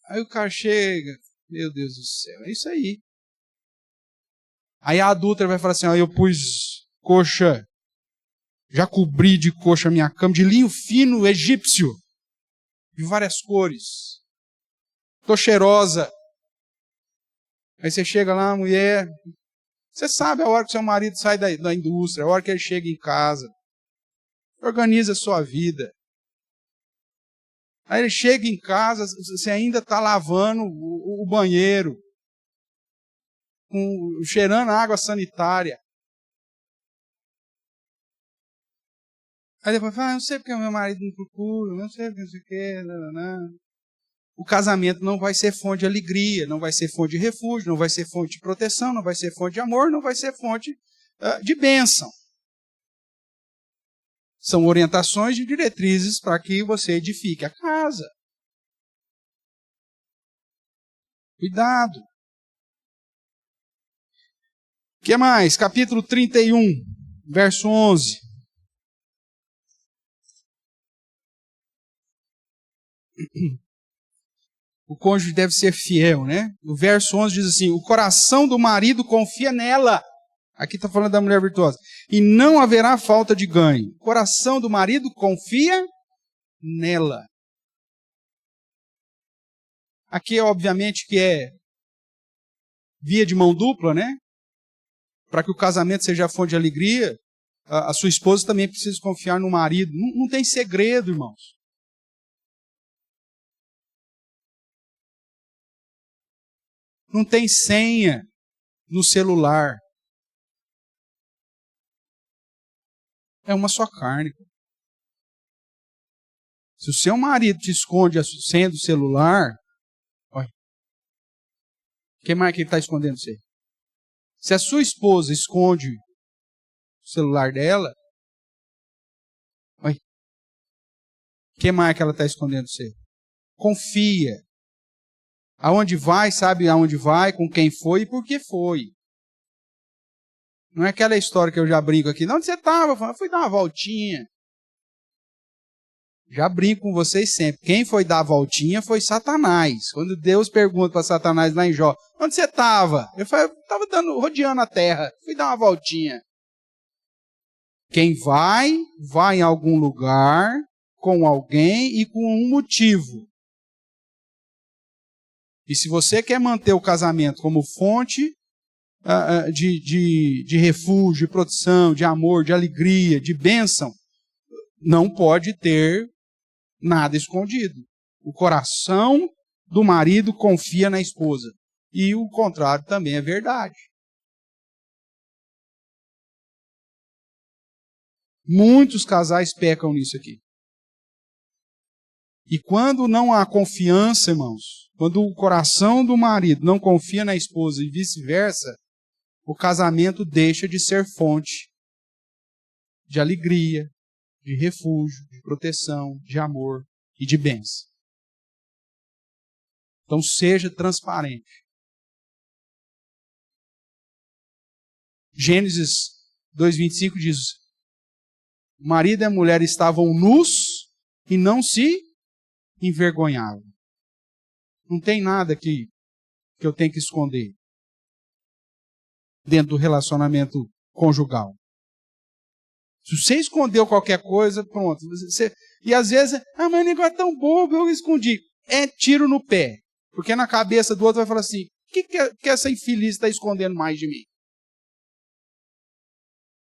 Aí o cara chega, meu Deus do céu, é isso aí. Aí a adúltera vai falar assim, eu pus coxa, já cobri de coxa a minha cama, de linho fino egípcio, de várias cores. Tô cheirosa. Aí você chega lá, a mulher, você sabe a hora que seu marido sai da indústria, a hora que ele chega em casa. Organiza a sua vida. Aí ele chega em casa, você ainda está lavando o banheiro, cheirando a água sanitária. Aí depois fala, não sei porque o meu marido não procura, não sei porque não sei o quê. O casamento não vai ser fonte de alegria, não vai ser fonte de refúgio, não vai ser fonte de proteção, não vai ser fonte de amor, não vai ser fonte de bênção. São orientações e diretrizes para que você edifique a casa. Cuidado. O que mais? Capítulo 31, verso 11. O cônjuge deve ser fiel, né? O verso 11 diz assim, o coração do marido confia nela. Aqui está falando da mulher virtuosa. E não haverá falta de ganho. O coração do marido confia nela. Aqui, obviamente, que é via de mão dupla, né? Para que o casamento seja fonte de alegria, a sua esposa também precisa confiar no marido. Não tem segredo, irmãos. Não tem senha no celular. É uma só carne. Se o seu marido te esconde a senha do celular, olha, o que mais que ele está escondendo de você? Se a sua esposa esconde o celular dela, olha, o que mais que ela está escondendo de você? Confia. Aonde vai, sabe aonde vai, com quem foi e por que foi. Não é aquela história que eu já brinco aqui. Onde você estava? Fui dar uma voltinha. Já brinco com vocês sempre. Quem foi dar a voltinha foi Satanás. Quando Deus pergunta para Satanás lá em Jó, onde você estava? Eu falei, eu estava rodeando a terra. Fui dar uma voltinha. Quem vai, vai em algum lugar, com alguém e com um motivo. E se você quer manter o casamento como fonte de refúgio, de proteção, de amor, de alegria, de bênção, não pode ter nada escondido. O coração do marido confia na esposa. E o contrário também é verdade. Muitos casais pecam nisso aqui. E quando não há confiança, irmãos, quando o coração do marido não confia na esposa e vice-versa, o casamento deixa de ser fonte de alegria, de refúgio, de proteção, de amor e de bênção. Então seja transparente. Gênesis 2:25 diz: o marido e a mulher estavam nus e não se envergonhavam. Não tem nada que eu tenho que esconder dentro do relacionamento conjugal. Se você escondeu qualquer coisa, pronto. E às vezes, mas o negócio é tão bobo, eu escondi. É tiro no pé. Porque na cabeça do outro vai falar assim, o que essa infeliz está escondendo mais de mim?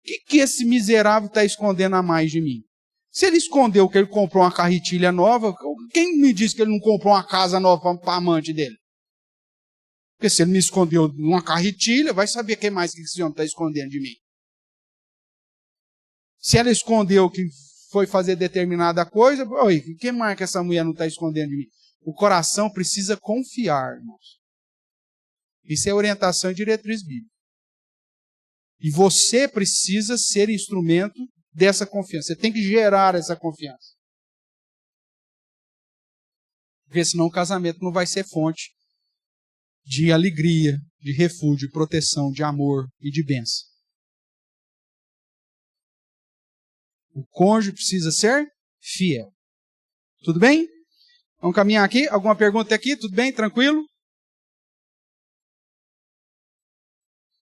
O que esse miserável está escondendo a mais de mim? Se ele escondeu que ele comprou uma carretilha nova, quem me disse que ele não comprou uma casa nova para a amante dele? Porque se ele me escondeu uma carretilha, vai saber o que mais que esse homem está escondendo de mim. Se ela escondeu que foi fazer determinada coisa, oi, o que mais que essa mulher não está escondendo de mim? O coração precisa confiar, irmãos. Isso é orientação e diretriz bíblica. E você precisa ser instrumento dessa confiança. Você tem que gerar essa confiança. Porque senão o casamento não vai ser fonte de alegria, de refúgio, de proteção, de amor e de bênção. O cônjuge precisa ser fiel. Tudo bem? Vamos caminhar aqui? Alguma pergunta aqui? Tudo bem? Tranquilo?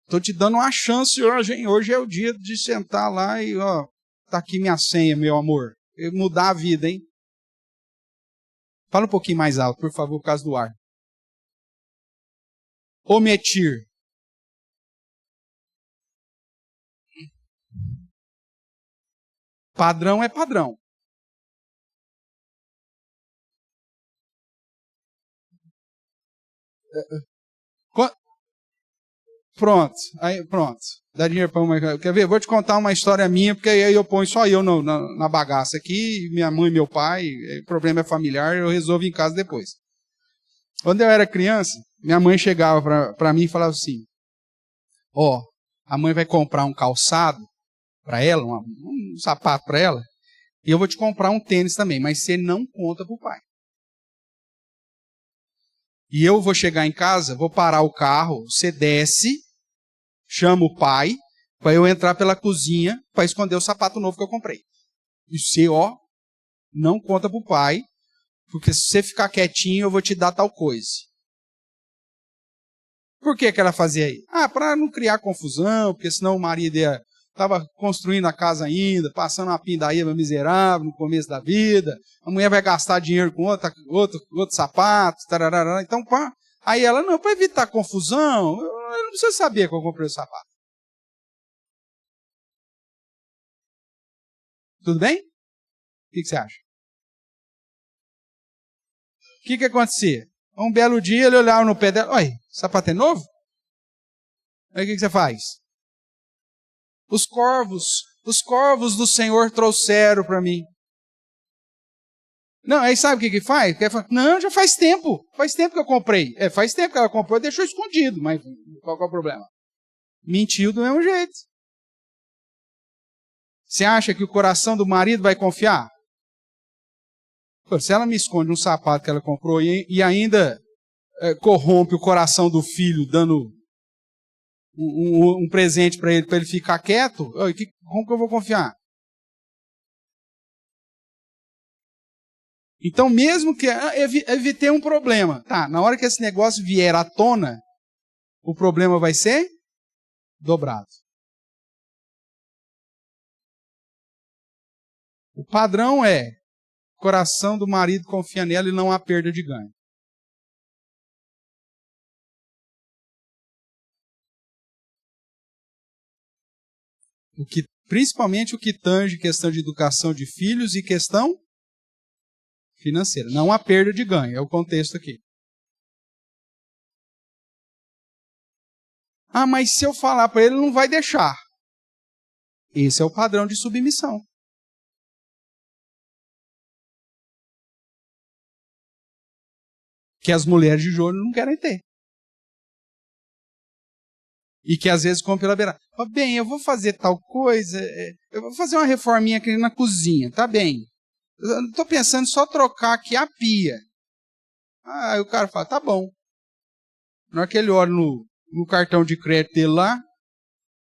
Estou te dando uma chance hoje, hein? Hoje é o dia de sentar lá e, ó, tá aqui minha senha, meu amor. Eu mudar a vida, hein? Fala um pouquinho mais alto, por favor, por causa do ar. Omitir. Padrão é padrão. Pronto, aí pronto. Dá dinheiro para uma. Quer ver? Vou te contar uma história minha, porque aí eu ponho só eu na bagaça aqui, minha mãe e meu pai, o problema é familiar, eu resolvo em casa depois. Quando eu era criança, minha mãe chegava para mim e falava assim, ó, a mãe vai comprar um calçado para ela, um sapato para ela, e eu vou te comprar um tênis também, mas você não conta pro pai. E eu vou chegar em casa, vou parar o carro, você desce, chama o pai, para eu entrar pela cozinha para esconder o sapato novo que eu comprei. E você, ó, não conta pro pai, porque se você ficar quietinho eu vou te dar tal coisa. Por que ela fazia aí? Para não criar confusão, porque senão o marido ia estava construindo a casa ainda, passando uma pindaíba miserável no começo da vida, a mulher vai gastar dinheiro com outro sapato, tararara, então pá. Aí ela, não, para evitar confusão, eu não preciso saber que eu comprei o sapato. Tudo bem? O que você acha? O que acontecia? Um belo dia ele olhava no pé dela, oi, o sapato é novo? Aí o que você faz? Os corvos do Senhor trouxeram para mim. Não, aí sabe o que faz? Não, já faz tempo que eu comprei. Faz tempo que ela comprou e deixou escondido, mas qual é o problema? Mentiu do mesmo jeito. Você acha que o coração do marido vai confiar? Pô, se ela me esconde um sapato que ela comprou e ainda corrompe o coração do filho, dando um presente para ele ficar quieto, como que eu vou confiar? Então, mesmo que evitei um problema, tá? Na hora que esse negócio vier à tona, o problema vai ser dobrado. O padrão é: o coração do marido confia nela e não há perda de ganho. Principalmente o que tange questão de educação de filhos e questão financeira. Não há perda de ganho, é o contexto aqui. Ah, mas se eu falar para ele, não vai deixar. Esse é o padrão de submissão. Que as mulheres de joelho não querem ter. E que às vezes compram pela beirada. Bem, eu vou fazer tal coisa, eu vou fazer uma reforminha aqui na cozinha, tá bem. Eu estou pensando só trocar aqui a pia. Aí o cara fala, tá bom. Na hora que ele olha no cartão de crédito dele lá,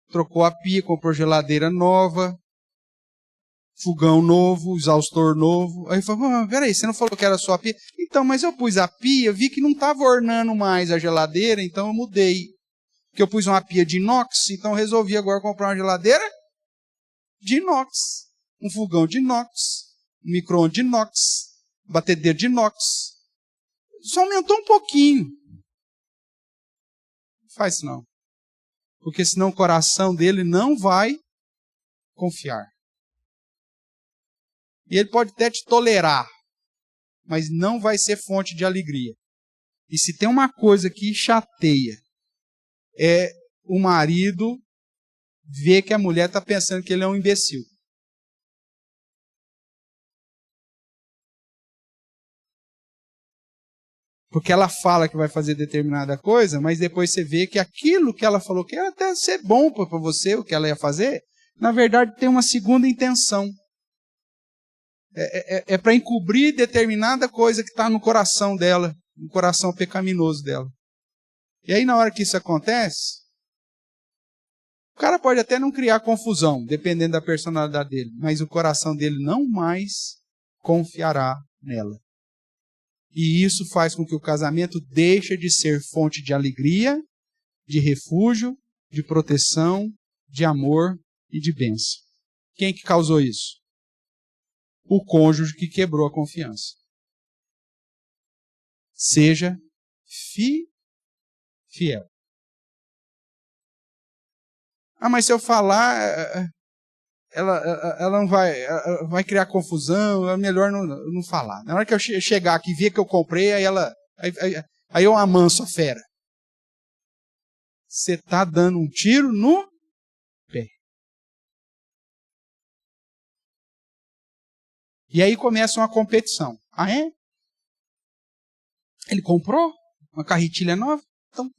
trocou a pia, comprou geladeira nova, fogão novo, exaustor novo. Aí ele fala, peraí, você não falou que era só a pia? Então, mas eu pus a pia, vi que não estava ornando mais a geladeira, então eu mudei. Porque eu pus uma pia de inox, então eu resolvi agora comprar uma geladeira de inox. Um fogão de inox, um micro-ondas de inox, batedeira de inox. Só aumentou um pouquinho. Não faz isso não. Porque senão o coração dele não vai confiar. E ele pode até te tolerar, mas não vai ser fonte de alegria. E se tem uma coisa que chateia, é o marido ver que a mulher está pensando que ele é um imbecil. Porque ela fala que vai fazer determinada coisa, mas depois você vê que aquilo que ela falou que ia até ser bom para você, o que ela ia fazer, na verdade tem uma segunda intenção. É para encobrir determinada coisa que está no coração dela, no coração pecaminoso dela. E aí, na hora que isso acontece, o cara pode até não criar confusão, dependendo da personalidade dele, mas o coração dele não mais confiará nela. E isso faz com que o casamento deixe de ser fonte de alegria, de refúgio, de proteção, de amor e de bênção. Quem que causou isso? O cônjuge que quebrou a confiança. Seja fiel. Ah, mas se eu falar, ela não vai criar confusão, é melhor não falar. Na hora que eu chegar aqui e ver que eu comprei, aí eu amanso a fera. Você está dando um tiro no pé. E aí começa uma competição. Ah, é? Ele comprou uma carretilha nova? Então,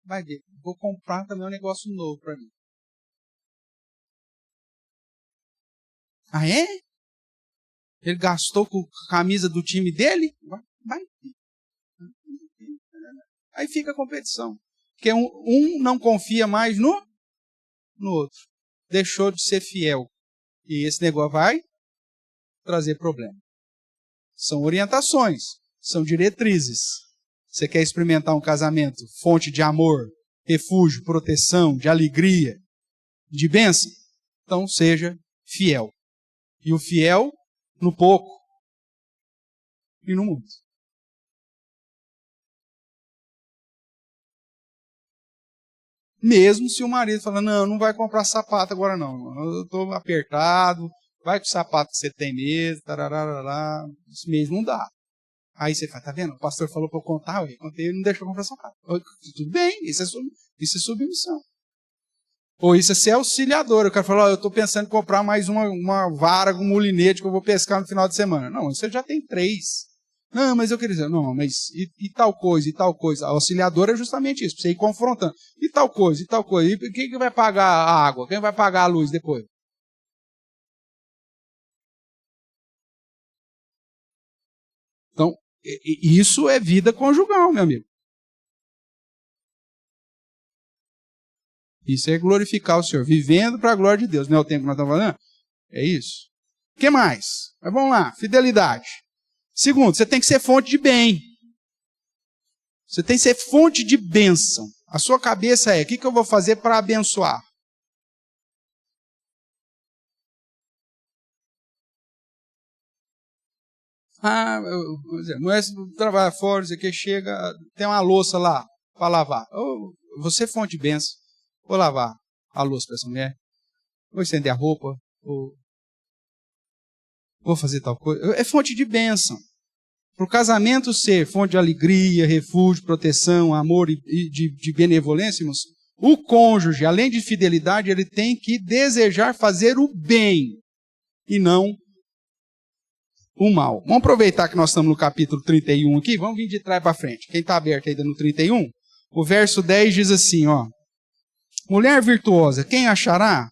vai ver. Vou comprar também um negócio novo para mim. Ah, é? Ele gastou com a camisa do time dele? Vai. Aí fica a competição. Porque um não confia mais no outro. Deixou de ser fiel. E esse negócio vai trazer problema. São orientações, são diretrizes. Você quer experimentar um casamento, fonte de amor, refúgio, proteção, de alegria, de bênção, então seja fiel. E o fiel no pouco e no muito. Mesmo se o marido fala, não vai comprar sapato agora não, eu estou apertado, vai com o sapato que você tem mesmo, tarararará, esse mês não dá. Aí você fala, tá vendo? O pastor falou para eu contar, eu contei e não deixou comprar sapato. Tudo bem, isso é submissão. Ou isso é ser auxiliador. O cara fala, eu estou pensando em comprar mais uma vara, um mulinete que eu vou pescar no final de semana. Não, você já tem 3. Não, mas eu queria dizer, não, mas e tal coisa, e tal coisa. A auxiliadora é justamente isso, para você ir confrontando. E tal coisa, e tal coisa. E quem que vai pagar a água? Quem vai pagar a luz depois? Então, isso é vida conjugal, meu amigo. Isso é glorificar o Senhor, vivendo para a glória de Deus. Não é o tempo que nós estamos falando? É isso. O que mais? Mas vamos lá, fidelidade. Segundo, você tem que ser fonte de bem. Você tem que ser fonte de bênção. A sua cabeça é, o que eu vou fazer para abençoar? Mulher trabalha fora, você que chega, tem uma louça lá para lavar. Você é fonte de bênção. Vou lavar a louça para essa mulher. Vou estender a roupa. Vou fazer tal coisa. É fonte de bênção. Para o casamento ser fonte de alegria, refúgio, proteção, amor e de benevolência, irmãos, o cônjuge, além de fidelidade, ele tem que desejar fazer o bem e não o mal. Vamos aproveitar que nós estamos no capítulo 31 aqui, vamos vir de trás para frente. Quem está aberto ainda no 31, o verso 10 diz assim, ó. Mulher virtuosa, quem achará?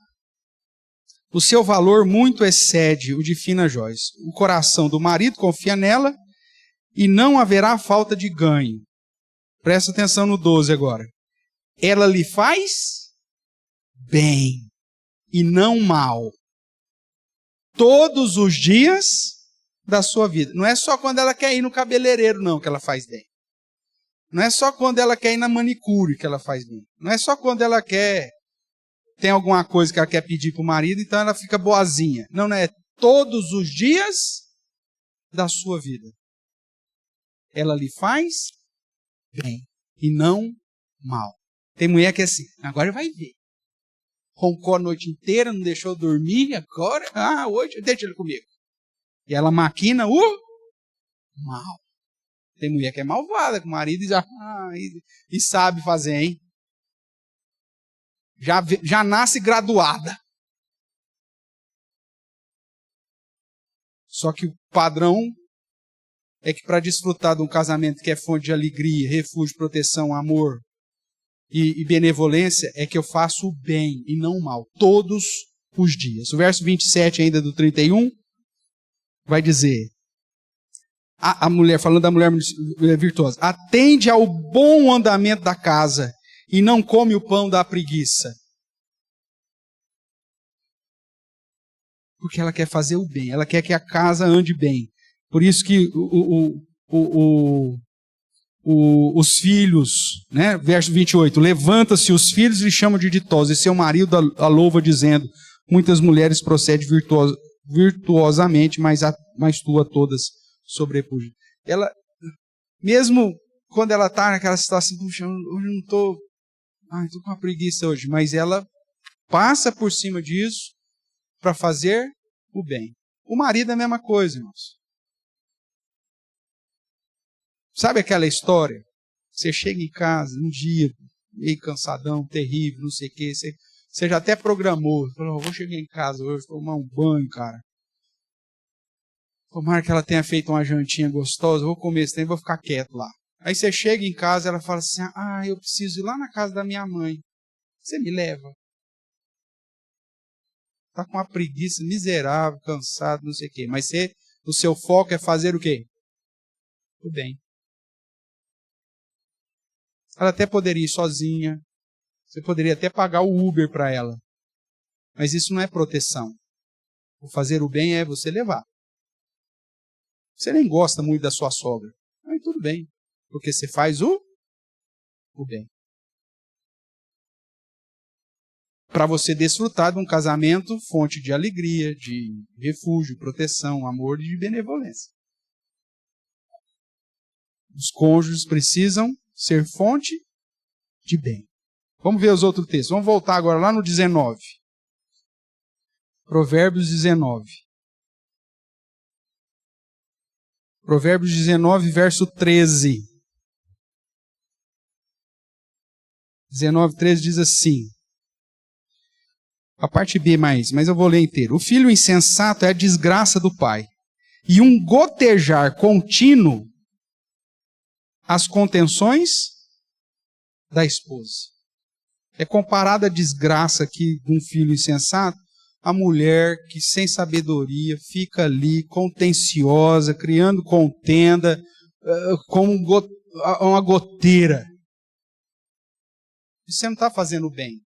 O seu valor muito excede o de finas joias. O coração do marido confia nela e não haverá falta de ganho. Presta atenção no 12 agora. Ela lhe faz bem e não mal. Todos os dias da sua vida. Não é só quando ela quer ir no cabeleireiro, não, que ela faz bem. Não é só quando ela quer ir na manicure que ela faz bem. Não é só quando ela tem alguma coisa que ela quer pedir para o marido, então ela fica boazinha. Não, é todos os dias da sua vida. Ela lhe faz bem e não mal. Tem mulher que é assim, agora vai ver. Roncou a noite inteira, não deixou dormir, agora, hoje, deixa ele comigo. E ela maquina o mal. Tem mulher que é malvada com o marido e sabe fazer, hein? Já nasce graduada. Só que o padrão é que para desfrutar de um casamento que é fonte de alegria, refúgio, proteção, amor e benevolência, é que eu faço o bem e não o mal, todos os dias. O verso 27 ainda do 31 vai dizer, a mulher, falando da mulher virtuosa, atende ao bom andamento da casa e não come o pão da preguiça. Porque ela quer fazer o bem, ela quer que a casa ande bem. Por isso que os filhos, né? Verso 28, levanta-se os filhos e lhe chamam de ditosa, e seu marido a louva dizendo, muitas mulheres procedem virtuosamente, mas tu a todas sobrepuja. Ela, mesmo quando ela está naquela situação, puxa, hoje eu não estou com uma preguiça hoje, mas ela passa por cima disso para fazer o bem. O marido é a mesma coisa, irmãos. Sabe aquela história? Você chega em casa um dia, meio cansadão, terrível, não sei o quê, você já até programou, falou, vou chegar em casa hoje, tomar um banho, cara. Tomara que ela tenha feito uma jantinha gostosa, vou comer esse tempo, vou ficar quieto lá. Aí você chega em casa e ela fala assim, eu preciso ir lá na casa da minha mãe. Você me leva? Está com uma preguiça miserável, cansado, não sei o quê. Mas o seu foco é fazer o quê? O bem. Ela até poderia ir sozinha. Você poderia até pagar o Uber para ela. Mas isso não é proteção. O fazer o bem é você levar. Você nem gosta muito da sua sogra. Aí tudo bem. Porque você faz o bem. para você desfrutar de um casamento fonte de alegria, de refúgio, proteção, amor e de benevolência. Os cônjuges precisam ser fonte de bem. Vamos ver os outros textos. Vamos voltar agora lá no 19. Provérbios 19. Provérbios 19, verso 13. 19, 13 diz assim. A parte B mas eu vou ler inteiro. O filho insensato é a desgraça do pai, e um gotejar contínuo as contenções da esposa. É comparada a desgraça aqui de um filho insensato a mulher que sem sabedoria fica ali contenciosa, criando contenda, como uma goteira. Você não está fazendo bem.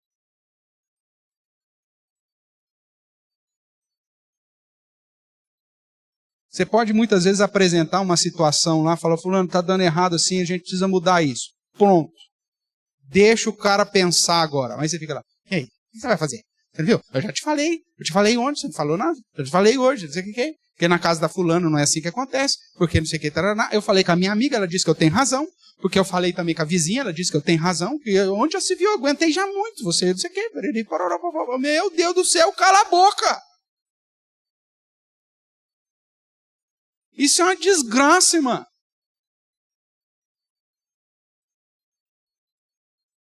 Você pode muitas vezes apresentar uma situação lá, falar, fulano, está dando errado assim, a gente precisa mudar isso. Pronto. Deixa o cara pensar agora. Mas você fica lá, e aí, o que você vai fazer? Você viu? Eu já te falei ontem, você não falou nada. Eu te falei hoje, não sei o que é. Porque na casa da fulano não é assim que acontece, porque não sei o que, taraná. Eu falei com a minha amiga, ela disse que eu tenho razão, porque eu falei também com a vizinha, ela disse que eu tenho razão, que onde já se viu, eu aguentei já muito, você não sei o que, meu Deus do céu, cala a boca! Isso é uma desgraça, irmã.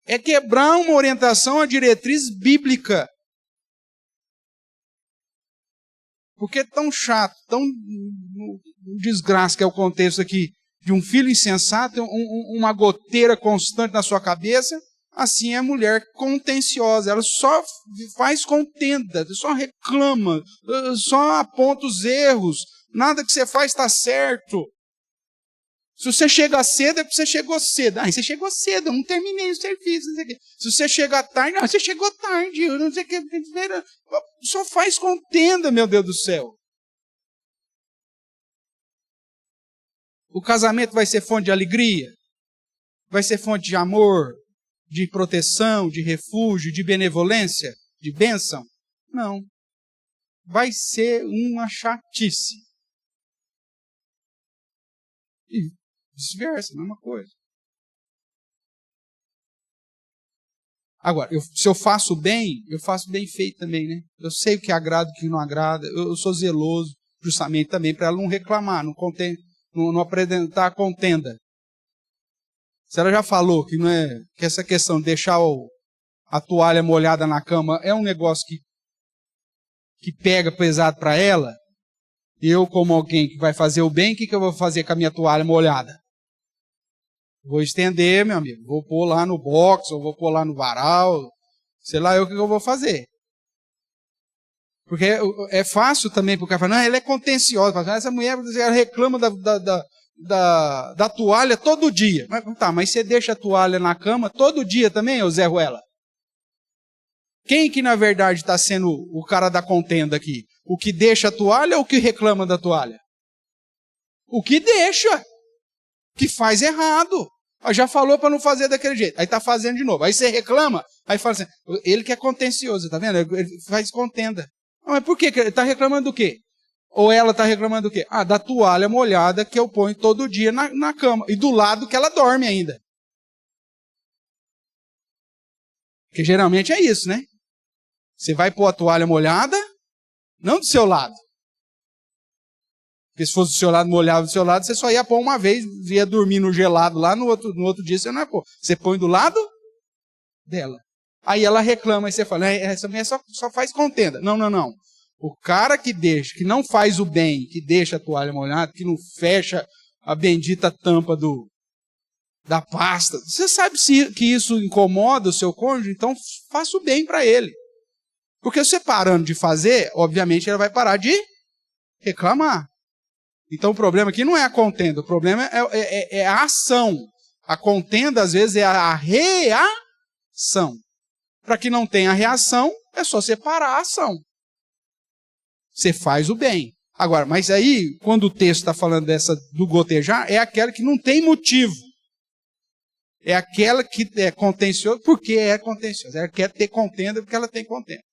É quebrar uma orientação, a diretriz bíblica. Porque é tão chato, tão desgraça que é o contexto aqui, de um filho insensato, uma goteira constante na sua cabeça, assim é a mulher contenciosa, ela só faz contenda, só reclama, só aponta os erros, nada que você faz está certo. Se você chega cedo, é porque você chegou cedo. Ah, você chegou cedo, eu não terminei o serviço. Não sei o quê. Se você chega tarde, você chegou tarde, eu não sei o que. Só faz contenda, meu Deus do céu. O casamento vai ser fonte de alegria? Vai ser fonte de amor, de proteção, de refúgio, de benevolência, de bênção? Não. Vai ser uma chatice. E vice-versa, a mesma coisa. Agora, se eu faço bem feito também, né? Eu sei o que agrada e o que não agrada. Eu sou zeloso, justamente também, para ela não reclamar, não apresentar contenda. Se ela já falou que não é que essa questão de deixar a toalha molhada na cama é um negócio que pega pesado para ela, eu, como alguém que vai fazer o bem, o que eu vou fazer com a minha toalha molhada? Vou estender, meu amigo. Vou pôr lá no box, ou vou pôr lá no varal. Sei lá, o que eu vou fazer. Porque é fácil também, porque ela fala, não, ela é contenciosa. Essa mulher ela reclama da toalha todo dia. Mas você deixa a toalha na cama todo dia também, ô Zé Ruela? Quem que na verdade está sendo o cara da contenda aqui? O que deixa a toalha ou o que reclama da toalha? O que deixa. Que faz errado. Já falou para não fazer daquele jeito. Aí está fazendo de novo. Aí você reclama. Aí fala assim, ele que é contencioso, tá vendo? Ele faz contenda. Mas por quê? Ele está reclamando do quê? Ou ela está reclamando do quê? Da toalha molhada que eu ponho todo dia na cama. E do lado que ela dorme ainda. Porque geralmente é isso, né? Você vai pôr a toalha molhada, não do seu lado. Porque se fosse do seu lado, molhado do seu lado, você só ia pôr uma vez, ia dormir no gelado lá, no outro dia você não ia pôr. Você põe do lado dela. Aí ela reclama, e você fala, essa mulher só faz contenda. Não. O cara que deixa, que não faz o bem, que deixa a toalha molhada, que não fecha a bendita tampa da pasta, você sabe que isso incomoda o seu cônjuge, então faça o bem para ele. Porque você parando de fazer, obviamente ela vai parar de reclamar. Então o problema aqui não é a contenda, o problema é a ação. A contenda, às vezes, é a reação. Para que não tenha reação, é só separar a ação. Você faz o bem. Agora, mas aí, quando o texto está falando do gotejar, é aquela que não tem motivo. é aquela que é contenciosa porque é contenciosa. Ela quer ter contenda porque ela tem contenda.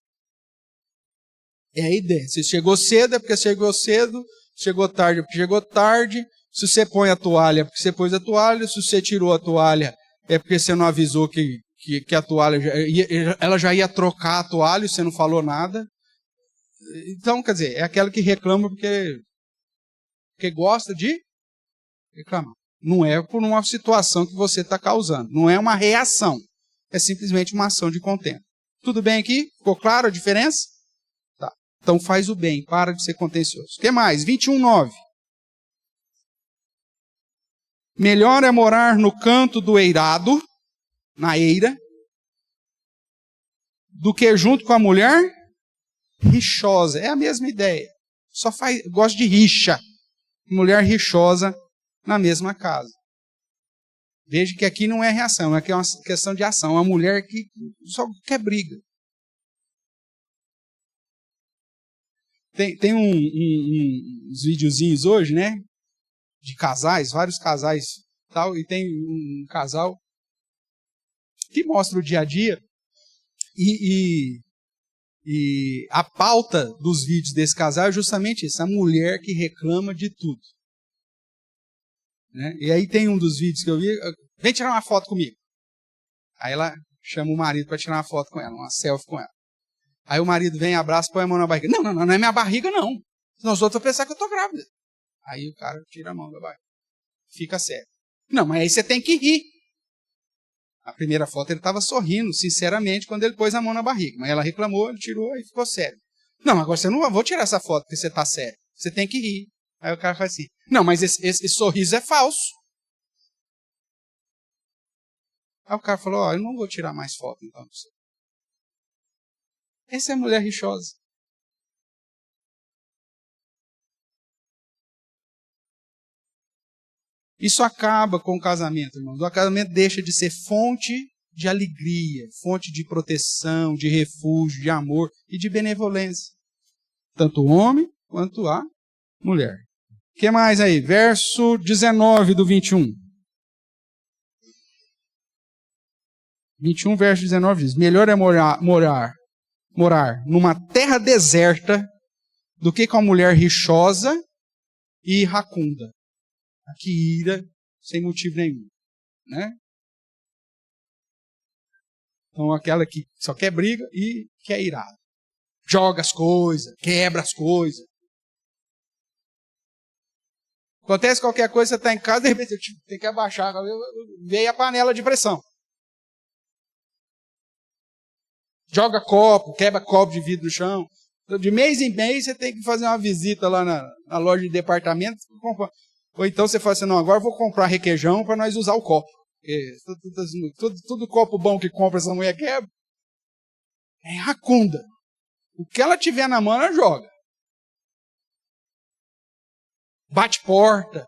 É a ideia. Se chegou cedo é porque chegou cedo, chegou tarde é porque chegou tarde. Se você põe a toalha é porque você pôs a toalha, se você tirou a toalha é porque você não avisou que a toalha, ela já ia trocar a toalha e você não falou nada. Então, quer dizer, é aquela que reclama porque gosta de reclamar. Não é por uma situação que você está causando. Não é uma reação. É simplesmente uma ação de contenda. Tudo bem aqui? Ficou claro a diferença? Tá. Então faz o bem, para de ser contencioso. O que mais? 21:9. Melhor é morar no canto do eirado, na eira, do que junto com a mulher rixosa. É a mesma ideia. Gosta de rixa. Mulher rixosa na mesma casa. Veja que aqui não é reação, aqui é uma questão de ação. É uma mulher que só quer briga. Tem uns videozinhos hoje, né? De casais, vários casais tal, e tem um casal que mostra o dia a dia e a pauta dos vídeos desse casal é justamente isso, a mulher que reclama de tudo. Né? E aí tem um dos vídeos que eu vi, vem tirar uma foto comigo. Aí ela chama o marido para tirar uma foto com ela, uma selfie com ela. Aí o marido vem, abraça, põe a mão na barriga. Não é minha barriga não, senão os outros vão pensar que eu tô grávida. Aí o cara tira a mão da barriga. Fica sério. Não, mas aí você tem que rir. A primeira foto ele estava sorrindo, sinceramente, quando ele pôs a mão na barriga. Mas ela reclamou, ele tirou e ficou sério. Não, agora você não vou tirar essa foto porque você está sério. Você tem que rir. Aí o cara faz assim. Não, mas esse sorriso é falso. Aí o cara falou, eu não vou tirar mais foto então. Essa é a mulher rixosa. Isso acaba com o casamento, irmãos. O casamento deixa de ser fonte de alegria, fonte de proteção, de refúgio, de amor e de benevolência. Tanto o homem quanto a mulher. O que mais aí? Verso 19 do 21. 21, verso 19 diz: melhor é morar numa terra deserta do que com a mulher rixosa e iracunda. Que ira sem motivo nenhum, né? Então aquela que só quer briga e quer irada. Joga as coisas, quebra as coisas. Acontece qualquer coisa, você está em casa, de repente tem que abaixar, veio a panela de pressão. Joga copo, quebra copo de vidro no chão. Então, de mês em mês você tem que fazer uma visita lá na loja de departamento. Ou então você fala assim, não, agora eu vou comprar requeijão para nós usar o copo. Porque tudo copo bom que compra essa mulher quebra. É iracunda. O que ela tiver na mão, ela joga. Bate porta.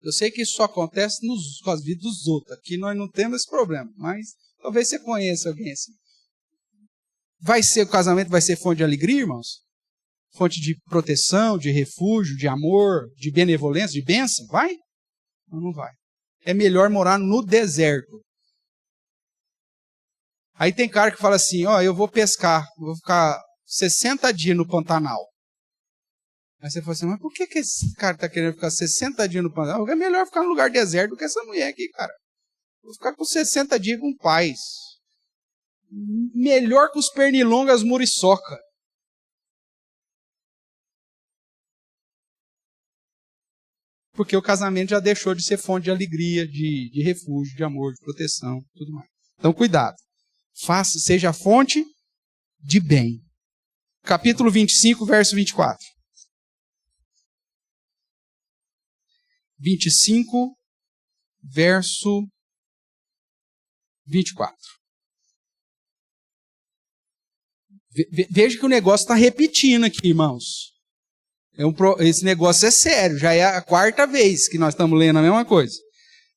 Eu sei que isso só acontece com as vidas dos outros. Aqui nós não temos esse problema. Mas talvez você conheça alguém assim. O casamento vai ser fonte de alegria, irmãos? Fonte de proteção, de refúgio, de amor, de benevolência, de bênção? Vai? Não vai. É melhor morar no deserto. Aí tem cara que fala assim, eu vou pescar, vou ficar 60 dias no Pantanal. Aí você fala assim, mas por que esse cara está querendo ficar 60 dias no Pantanal? É melhor ficar no lugar deserto do que essa mulher aqui, cara. Vou ficar com 60 dias com paz. Melhor que os pernilongas muriçoca. Porque o casamento já deixou de ser fonte de alegria, de refúgio, de amor, de proteção, tudo mais. Então, cuidado. Seja fonte de bem. Capítulo 25, verso 24. 25, verso 24. Veja que o negócio está repetindo aqui, irmãos. Esse negócio é sério, já é a quarta vez que nós estamos lendo a mesma coisa.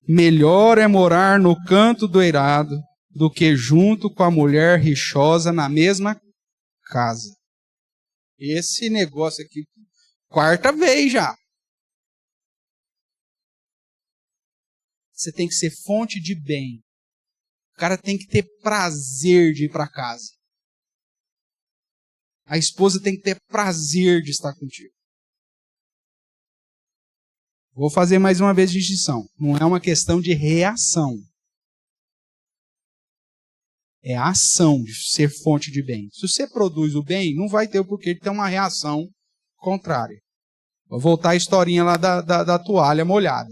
Melhor é morar no canto do eirado do que junto com a mulher rixosa na mesma casa. Esse negócio aqui, quarta vez já. Você tem que ser fonte de bem. O cara tem que ter prazer de ir para casa. A esposa tem que ter prazer de estar contigo. Vou fazer mais uma vez distinção. Não é uma questão de reação. É a ação de ser fonte de bem. Se você produz o bem, não vai ter o porquê de ter uma reação contrária. Vou voltar à historinha lá da toalha molhada.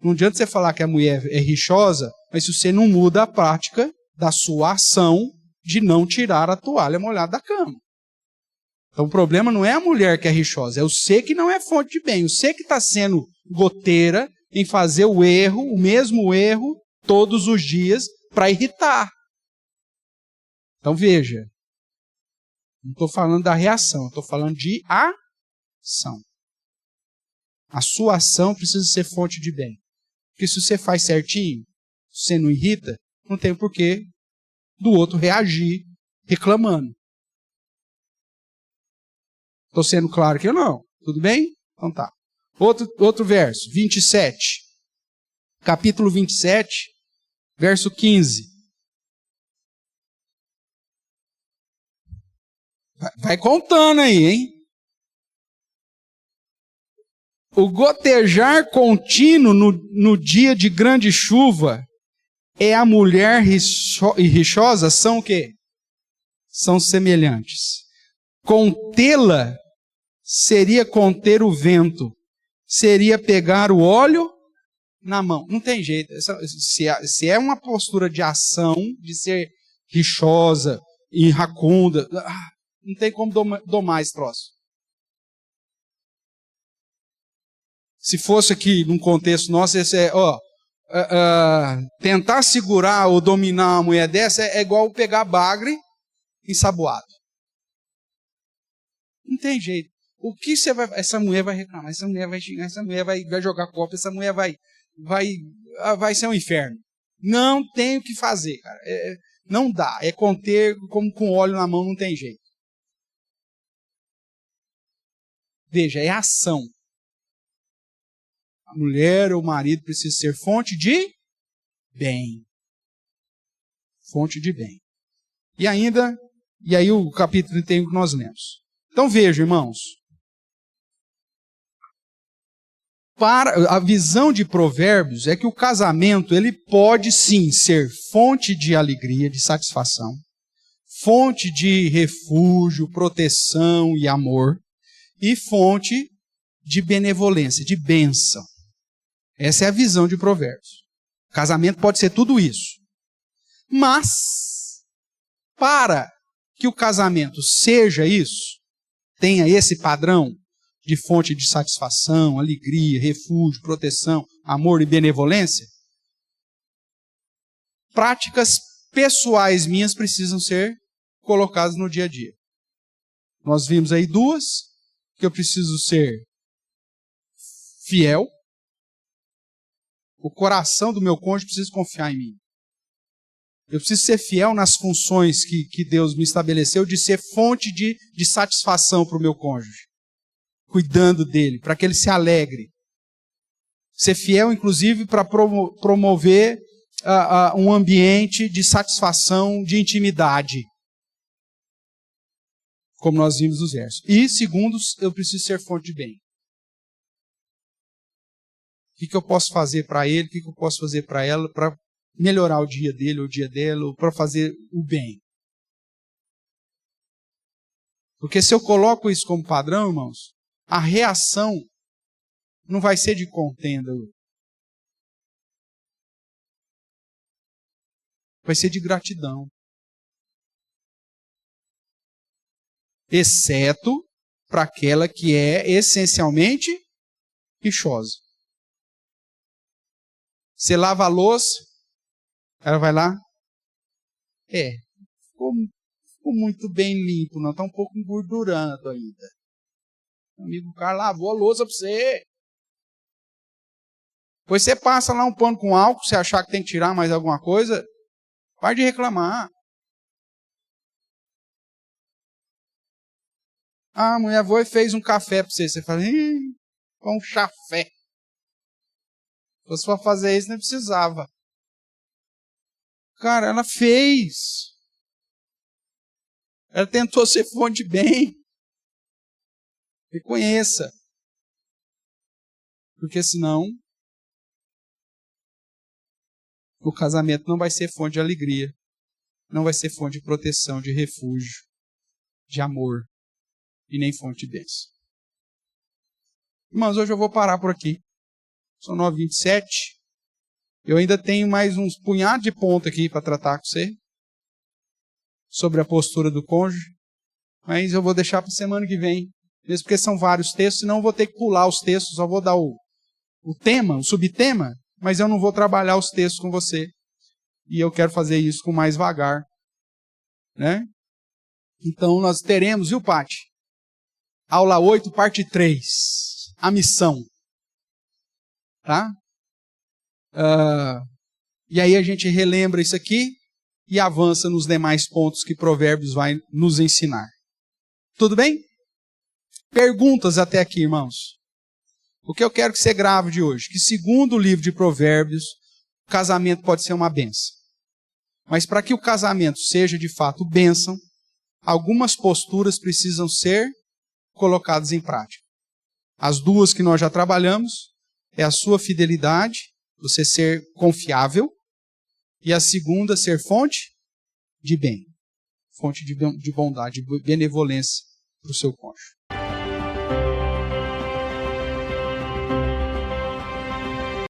Não adianta você falar que a mulher é rixosa, mas se você não muda a prática da sua ação de não tirar a toalha molhada da cama. Então o problema não é a mulher que é rixosa, é você que não é fonte de bem. Você que está sendo goteira em fazer o erro, o mesmo erro, todos os dias, para irritar. Então veja, não estou falando da reação, estou falando de ação. A sua ação precisa ser fonte de bem. Porque se você faz certinho, se você não irrita, não tem porquê do outro reagir reclamando. Estou sendo claro aqui ou não? Tudo bem? Então tá. Outro verso, 27. Capítulo 27, verso 15. Vai contando aí, hein? O gotejar contínuo no dia de grande chuva é a mulher rixosa, são o quê? São semelhantes. Contê-la seria conter o vento, seria pegar o óleo na mão. Não tem jeito. Se é uma postura de ação, de ser rixosa, iracunda, não tem como domar esse troço. Se fosse aqui num contexto nosso, esse tentar segurar ou dominar uma mulher dessa é igual pegar bagre ensaboado. Não tem jeito. O que você vai... Essa mulher vai reclamar, essa mulher vai xingar, essa mulher vai jogar copo, essa mulher vai ser um inferno. Não tem o que fazer, cara. Não dá. É conter como com óleo na mão, não tem jeito. Veja, é ação. A mulher ou o marido precisa ser fonte de bem. Fonte de bem. E aí o capítulo 31 que nós lemos. Então veja, irmãos. Para a visão de Provérbios é que o casamento ele pode sim ser fonte de alegria, de satisfação, fonte de refúgio, proteção e amor, e fonte de benevolência, de bênção. Essa é a visão de Provérbios. O casamento pode ser tudo isso. Mas, para que o casamento seja isso, tenha esse padrão de fonte de satisfação, alegria, refúgio, proteção, amor e benevolência, práticas pessoais minhas precisam ser colocadas no dia a dia. Nós vimos aí duas, que eu preciso ser fiel. O coração do meu cônjuge precisa confiar em mim. Eu preciso ser fiel nas funções que Deus me estabeleceu de ser fonte de satisfação para o meu cônjuge. Cuidando dele, para que ele se alegre. Ser fiel, inclusive, para promover um ambiente de satisfação, de intimidade. Como nós vimos nos versos. E, segundo, eu preciso ser fonte de bem. O que eu posso fazer para ele, o que eu posso fazer para ela, para melhorar o dia dele, ou o dia dela, ou para fazer o bem. Porque se eu coloco isso como padrão, irmãos, a reação não vai ser de contenda. Vai ser de gratidão. Exceto para aquela que é essencialmente rixosa. Você lava a louça, ela vai lá. Ficou muito bem limpo, não. Está um pouco engordurando ainda. Meu amigo, o cara lavou a louça para você. Depois você passa lá um pano com álcool, se achar que tem que tirar mais alguma coisa, para de reclamar. A mulher foi e fez um café para você. Você fala, com um chafé. Se fosse para fazer isso, não precisava. Cara, ela fez. Ela tentou ser fonte de bem. Reconheça. Porque senão, o casamento não vai ser fonte de alegria. Não vai ser fonte de proteção, de refúgio, de amor. E nem fonte de bênção. Irmãos, hoje eu vou parar por aqui. São 9h27. Eu ainda tenho mais uns punhados de pontos aqui para tratar com você. Sobre a postura do cônjuge. Mas eu vou deixar para a semana que vem. Mesmo porque são vários textos, senão eu vou ter que pular os textos. Só vou dar o tema, o subtema. Mas eu não vou trabalhar os textos com você. E eu quero fazer isso com mais vagar. Né? Então nós teremos, viu, Pati? Aula 8, parte 3. A missão. Tá? E aí a gente relembra isso aqui e avança nos demais pontos que Provérbios vai nos ensinar. Tudo bem? Perguntas até aqui, irmãos. O que eu quero que você grave de hoje? Que segundo o livro de Provérbios, o casamento pode ser uma bênção. Mas para que o casamento seja de fato bênção, algumas posturas precisam ser colocadas em prática. As duas que nós já trabalhamos é a sua fidelidade, você ser confiável, e a segunda, ser fonte de bem, fonte de bondade, de benevolência para o seu cônjuge.